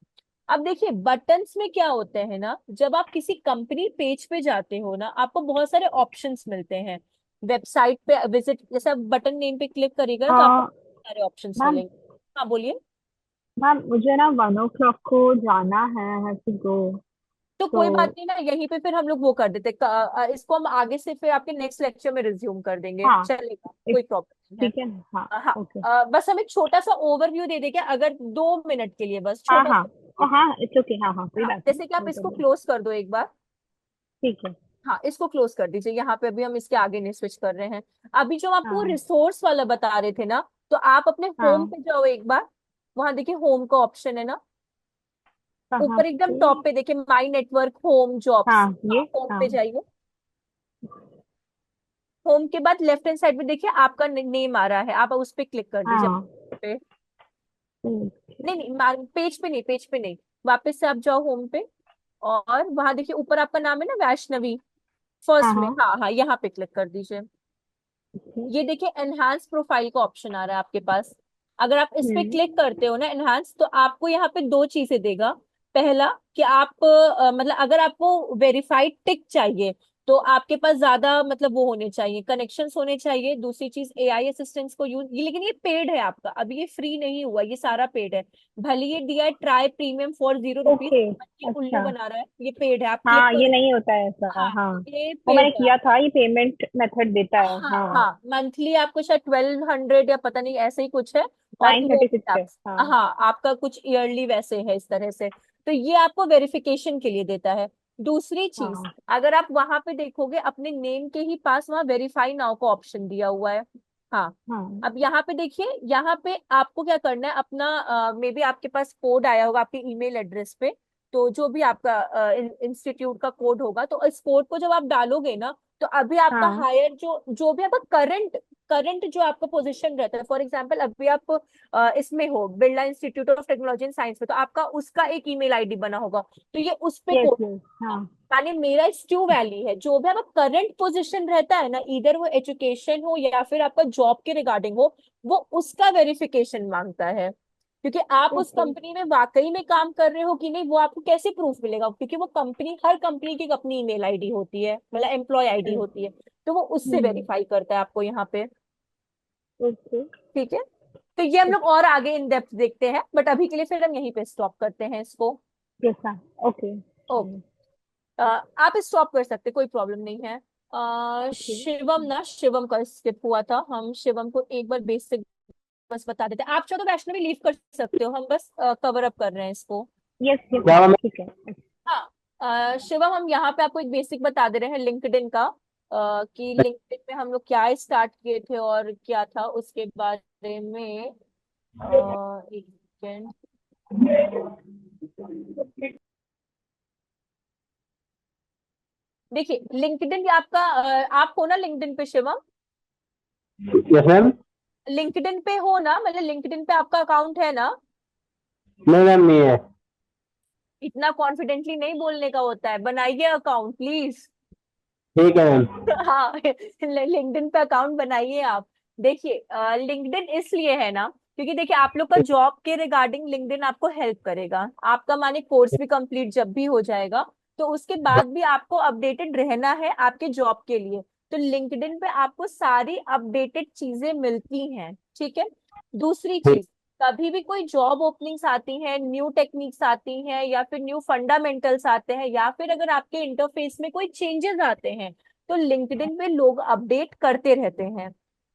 अब देखिए बटन्स में क्या होते हैं ना, जब आप किसी कंपनी पेज पे जाते हो ना, आपको बहुत सारे ऑप्शंस मिलते हैं। वेबसाइट पे विजिट, जैसे आप बटन नेम पे क्लिक करिएगा ना तो आपको बहुत सारे ऑप्शंस मैम, मिलेंगे। हाँ बोलिए। मैम मुझे ना 1 o'clock को जाना है, हैव टू गो। तो तो कोई बात नहीं ना, यहीं पे फिर हम लोग वो कर देते इसको हम आगे से फिर आपके नेक्स्ट लेक्चर में रिज्यूम कर देंगे, हाँ, चलेगा, एक, कोई प्रॉब्लम नहीं है। ठीक है ना, हाँ। हाँ ओके। बस हम एक छोटा सा ओवरव्यू दे देंगे, अगर 2 मिनट के लिए, बस हाँ छोटा हाँ। सा। हाँ, इट्स ओके, हाँ हाँ, कोई हाँ बात नहीं, जैसे कि आप नो इसको प्रॉब्लम। क्लोज कर दो एक बार। ठीक है। हाँ इसको क्लोज कर दीजिए, यहाँ पे अभी हम इसके आगे नहीं स्विच कर रहे हैं। अभी जो हम आपको हाँ रिसोर्स वाला बता रहे थे ना, तो आप अपने होम हाँ। पे जाओ एक बार, वहां देखिए होम का ऑप्शन है ना, कहाँ ऊपर एकदम पे? टॉप पे देखिए माई नेटवर्क होम जॉब्स। हाँ, ये। हाँ होम हाँ। पे जाइए। होम के बाद लेफ्ट हैंड साइड में देखिए आपका नेम आ रहा है, आप उस पे क्लिक कर दीजिए हाँ। पे। ओके। नहीं नहीं पेज पे नहीं, पेज पे नहीं, वापस से आप जाओ होम पे, और वहां देखिए ऊपर आपका नाम है ना, वैष्णवी, हाँ फर्स्ट में, हाँ। हाँ हाँ यहाँ पे क्लिक कर दीजिए। ओके। ये देखिए एनहांस प्रोफाइल का ऑप्शन आ रहा है आपके पास, अगर आप इस पे क्लिक करते हो ना एनहांस, तो आपको यहाँ पे दो चीजें देगा। पहला कि आप मतलब अगर आपको वेरीफाइड टिक चाहिए, तो आपके पास ज्यादा मतलब वो होने चाहिए, कनेक्शंस होने चाहिए। दूसरी चीज एआई असिस्टेंट्स को यूज, ये लेकिन ये पेड है आपका, अभी ये फ्री नहीं हुआ, ये सारा पेड है। भले ये दिया है try premium for 0 rupees, okay. ये उल्लू अच्छा। बना रहा है, ये पेड है, आप क्लिक हाँ, ये करो। नहीं होता है ऐसा, हाँ हाँ। ये वो मैंने पेड है। किया था, ये पेमेंट मेथड देता है, हाँ हाँ। हाँ मंथली आपको शायद 1200 या पता नहीं ऐसे ही कुछ है, और नाइन ईयर थर्टी सिक्स है, टैक्स, हाँ। हाँ आपका कुछ ईयरली वैसे है इस तरह से। तो ये आपको वेरिफिकेशन के लिए देता है। दूसरी चीज, हाँ। अगर आप वहां पे देखोगे अपने नेम के ही पास वहां वेरीफाई नाउ का ऑप्शन दिया हुआ है। हाँ हाँ। अब यहाँ पे देखिए, यहाँ पे आपको क्या करना है, अपना मे बी आपके पास कोड आया होगा आपके ईमेल एड्रेस पे, तो जो भी आपका इंस्टीट्यूट का कोड होगा, तो इस कोड को जब आप डालोगे ना, तो अभी आपका हाँ। हायर जो जो भी आपका करंट करंट जो आपका पोजीशन रहता है, फॉर एग्जांपल अभी आप इसमें हो Birla institute of technology and science में, तो आपका उसका एक ईमेल आईडी बना होगा, तो ये उस पे यस कोड, यस। हाँ। यानी मेरा स्टू वैली है, जो भी आपका करंट पोजीशन रहता है ना, इधर वो एजुकेशन हो या फिर आपका जॉब के रिगार्डिंग हो, वो उसका वेरिफिकेशन मांगता है। क्योंकि आप उस ओके। कंपनी में वाकई में काम कर रहे हो कि नहीं, वो आपको कैसे प्रूफ मिलेगा? क्योंकि वो कंपनी, हर कंपनी की एक अपनी ईमेल आईडी होती है, मतलब एम्प्लॉय आईडी होती है, तो वो उससे वेरीफाई करता है आपको यहाँ पे। ओके। ठीक है, तो ये हम लोग और आगे इन डेप्थ देखते हैं, बट अभी के लिए फिर हम यहीं पे स्टॉप करते हैं इसको। Yes ma'am. ओके। ओके, आप स्टॉप कर सकते, कोई प्रॉब्लम नहीं है। ओके। शिवम ना, शिवम का स्किप हुआ था, हम शिवम को एक बार बेसिक बस बता देते हैं। आप चाहो तो वैष्णवी लीव कर सकते हो, हम बस कवर अप कर रहे हैं इसको। यस यस क्या मैम, मैं ठीक है। हाँ, शिवम हम यहाँ पे आपको एक बेसिक बता दे रहे हैं लिंक्डइन का, कि लिंक्डइन में हम लोग क्या स्टार्ट किए थे और क्या था उसके बारे में। एक सेकेंड। देखिए लिंक्डइन आपका, आप हो ना लिंक्डइन पे शिवम? Yes ma'am. लिंक्डइन पे हो ना, मतलब लिंक्डइन पे आपका अकाउंट है ना? नहीं मैम, नहीं है। इतना कॉन्फिडेंटली नहीं बोलने का होता है, बनाइए अकाउंट प्लीज। ठीक है मैम। हाँ, लिंक्डइन पे अकाउंट बनाइए आप। देखिए लिंक्डइन इसलिए है ना, क्योंकि देखिए आप लोग का जॉब के रिगार्डिंग लिंक्डइन आपको हेल्प करेगा। आपका माने कोर्स भी कंप्लीट जब भी हो जाएगा, तो उसके बाद भी आपको अपडेटेड रहना है आपके जॉब के लिए, तो लिंक्डइन पे आपको सारी अपडेटेड चीजें मिलती हैं। ठीक है, दूसरी ठीक। चीज, कभी भी कोई जॉब ओपनिंग्स आती हैं, न्यू टेक्निक्स आती हैं, या फिर न्यू फंडामेंटल्स आते हैं, या फिर अगर आपके इंटरफेस में कोई चेंजेस आते हैं, तो लिंक्डइन पे लोग अपडेट करते रहते हैं।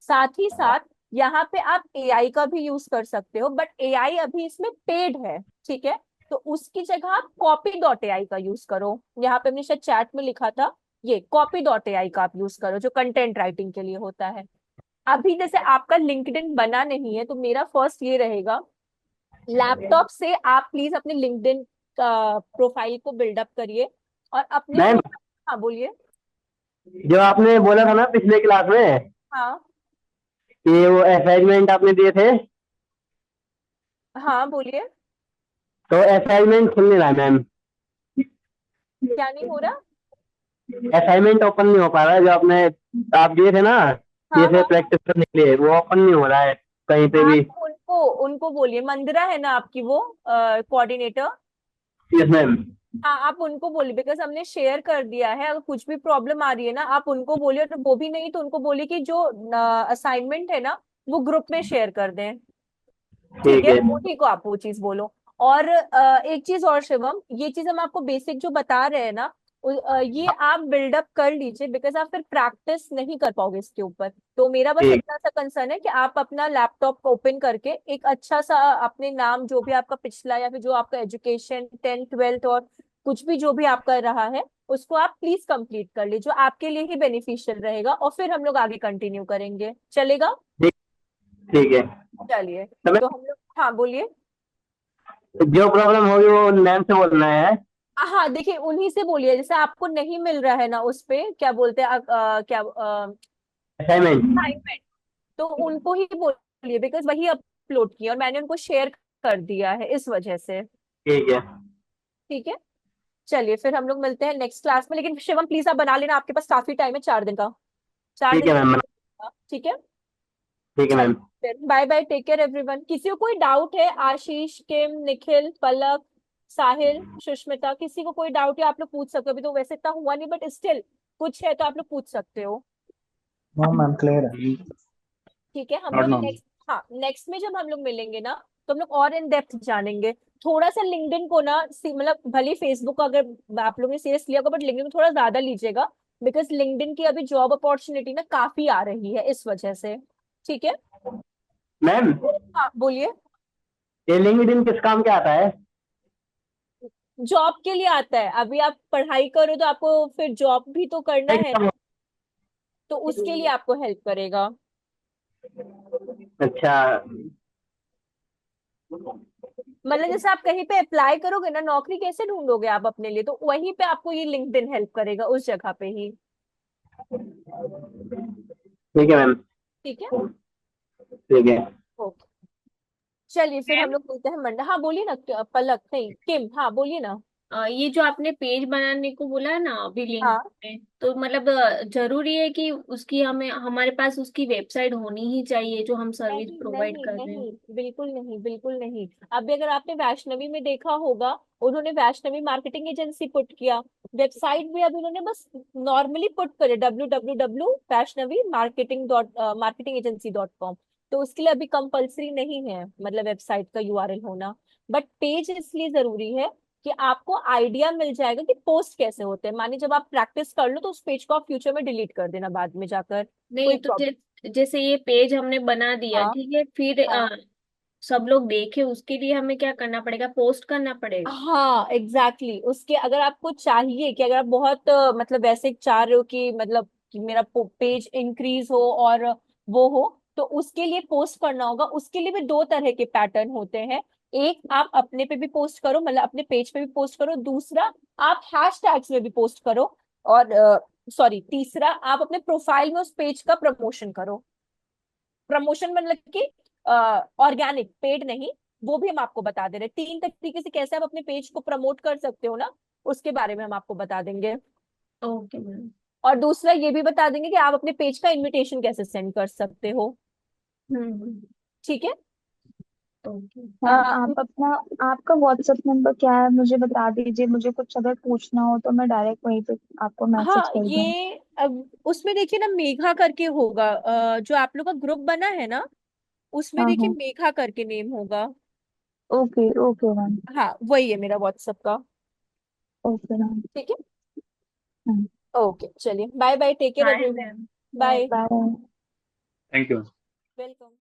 साथ ही साथ यहाँ पे आप एआई का भी यूज कर सकते हो, बट एआई अभी इसमें पेड है। ठीक है, तो उसकी जगह आप कॉपी डॉट एआई का यूज करो। यहाँ पे हमने शायद चैट में लिखा था, ये कॉपी डॉट एआई का आप यूज करो, जो कंटेंट राइटिंग के लिए होता है। अभी जैसे आपका लिंक्डइन बना नहीं है, तो मेरा फर्स्ट ये रहेगा, लैपटॉप से आप प्लीज अपने लिंक्डइन का प्रोफाइल को बिल्डअप करिए और अपने मैम, हाँ बोलिए। जो आपने बोला था ना पिछले क्लास में हाँ कि वो असाइनमेंट आपने दिए थे, हाँ बोलिए। तो असाइनमेंट खुल नहीं रहा है मैम। क्या नहीं हो रहा? असाइनमेंट ओपन नहीं हो पा रहा है, जो आपने आप दिए थे ना, हाँ जैसे हाँ, प्रैक्टिस करने के लिए, वो ओपन नहीं हो रहा है कहीं पे आप भी। उनको उनको बोलिए, मंदिरा है ना आपकी वो कोऑर्डिनेटर? Yes ma'am. हाँ, आप उनको बोलिए, बिकॉज हमने शेयर कर दिया है। अगर कुछ भी प्रॉब्लम आ रही है ना, आप उनको बोलिए, और वो भी नहीं तो उनको बोलिए कि जो असाइनमेंट है ना, वो ग्रुप में शेयर कर दें। ठीक ठीक है, है। उन्हीं को आप वो चीज बोलो। और एक चीज और शिवम, ये चीज हम आपको बेसिक जो बता रहे हैं ना, ये आप बिल्डअप कर लीजिए, बिकॉज आप फिर प्रैक्टिस नहीं कर पाओगे इसके ऊपर। तो मेरा बस ठीक। इतना सा कंसर्न है कि आप अपना लैपटॉप को ओपन करके एक अच्छा सा अपने नाम, जो भी आपका पिछला या फिर जो आपका एजुकेशन 10th 12th और कुछ भी जो भी आपका रहा है, उसको आप प्लीज कंप्लीट कर लीजिए, जो आपके लिए ही बेनिफिशियल रहेगा, और फिर हम लोग आगे कंटिन्यू करेंगे, चलेगा? ठीक। ठीक है। चलिए, तो तो हम लोग, हाँ बोलिए। जो प्रॉब्लम होगी वो मैम से बोलना है। हाँ देखिए, उन्हीं से बोलिए, जैसे आपको नहीं मिल रहा है ना उस पे, क्या बोलते हैं क्या असाइनमेंट। असाइनमेंट, तो उनको ही बोलिए, बिकॉज वही अपलोड किया और मैंने उनको शेयर कर दिया है इस वजह से। ठीक है। ठीक है, चलिए फिर हम लोग मिलते हैं नेक्स्ट क्लास में, लेकिन शिवम प्लीज आप बना लेना, आपके पास काफी टाइम है, 4 दिन का, चार ठीक दिन है मैम। का। ठीक है, ठीक है चलिए मैम। फिर bye bye, take care everyone. किसी को कोई डाउट है? आशीष, किम, निखिल, पलक, साहिल, सुष्मिता, किसी को कोई डाउट है आप लोग पूछ सकते हो। अभी तो वैसे इतना हुआ नहीं, बट स्टिल कुछ है तो आप लोग पूछ सकते हो। नो मैम, क्लियर है। ठीक है, हम नॉट लोग नो। नेक्स्ट, हाँ नेक्स्ट में जब हम लोग मिलेंगे ना, तो हम लोग और इन डेप्थ जानेंगे। थोड़ा सा लिंक्डइन को ना मतलब भले फेसबुक अगर आप लोगों ने सीरियस लिया होगा, बट लिंक्डइन को थोड़ा ज्यादा लीजिएगा, बिकॉज लिंक्डइन की अभी जॉब अपॉर्चुनिटी ना काफी आ रही है इस वजह से। ठीक है, मैम, हाँ बोलिए। ये लिंक्डइन किस काम के आता है? जॉब के लिए आता है, अभी आप पढ़ाई करो तो आपको फिर जॉब भी तो करना है ना, तो उसके लिए आपको हेल्प करेगा। अच्छा। मतलब जैसे आप कहीं पे अप्लाई करोगे ना, नौकरी कैसे ढूंढोगे आप अपने लिए, तो वहीं पे आपको ये लिंक्डइन हेल्प करेगा, उस जगह पे ही। ठीक है मैम। ठीक है, ठीक है। ओके, चलिए फिर हम लोग मिलते हैं मंडे। हाँ बोलिए ना, पलक नहीं, किम, हाँ बोलिए ना। ये जो आपने पेज बनाने को बोला है ना अभी लिंक हाँ में, तो मतलब जरूरी है कि उसकी हमें हमारे पास उसकी वेबसाइट होनी ही चाहिए जो हम सर्विस नहीं प्रोवाइड नहीं कर रहे हैं? नहीं, बिल्कुल नहीं, बिल्कुल नहीं। अभी अगर आपने वैष्णवी में देखा होगा, उन्होंने वैष्णवी मार्केटिंग एजेंसी पुट किया। वेबसाइट भी अभी उन्होंने बस नॉर्मली पुट करे www Vaishnavi marketing agency .com। तो उसके लिए अभी कंपलसरी नहीं है मतलब वेबसाइट का यूआरएल होना। बट पेज इसलिए जरूरी है कि आपको आइडिया मिल जाएगा कि पोस्ट कैसे होते हैं। मानिए जब आप प्रैक्टिस कर लो तो उस पेज को आप फ्यूचर में डिलीट कर देना बाद में जाकर, कोई नहीं तो प्रॉब्लम। जैसे ये पेज हमने बना दिया, हाँ ठीक है, फिर हाँ सब लोग देखे उसके लिए हमें क्या करना पड़ेगा? पोस्ट करना पड़ेगा? हाँ एग्जैक्टली exactly। उसके अगर आपको चाहिए कि अगर आप बहुत मतलब वैसे चाह रहे हो कि मतलब कि मेरा पेज इंक्रीज हो और वो हो, तो उसके लिए पोस्ट करना होगा। उसके लिए भी दो तरह के पैटर्न होते हैं। एक, आप अपने पे भी पोस्ट करो, मतलब अपने पेज पे भी पोस्ट करो। दूसरा, आप हैशटैग्स में भी पोस्ट करो। और सॉरी, तीसरा, आप अपने प्रोफाइल में उस पेज का प्रमोशन करो। प्रमोशन मतलब कि ऑर्गेनिक, पेड नहीं। वो भी हम आपको बता दे रहे हैं। तीन तरीके से कैसे आप अपने पेज को प्रमोट कर सकते हो ना, उसके बारे में हम आपको बता देंगे। Okay ma'am. और दूसरा ये भी बता देंगे कि आप अपने पेज का इनविटेशन कैसे सेंड कर सकते हो। हम्म। ठीक है। ओके। मैम आप अपना आपका व्हाट्सएप नंबर क्या है मुझे बता दीजिए, मुझे कुछ अगर पूछना हो तो मैं डायरेक्ट वहीं पे आपको मैसेज हाँ कर दूँ। ये अब उसमें देखिए ना, मेघा करके होगा। जो आप लोग का ग्रुप बना है ना, उसमें हाँ देखिए हाँ। मेघा करके नेम होगा। Okay okay ma'am. हाँ वही है मेरा व्हाट्सएप का। Okay ma'am. ठीक है। हाँ, ओके चलिए, bye bye, take care bye everyone. Ma'am. Bye. Bye. Bye. Thank you. Welcome.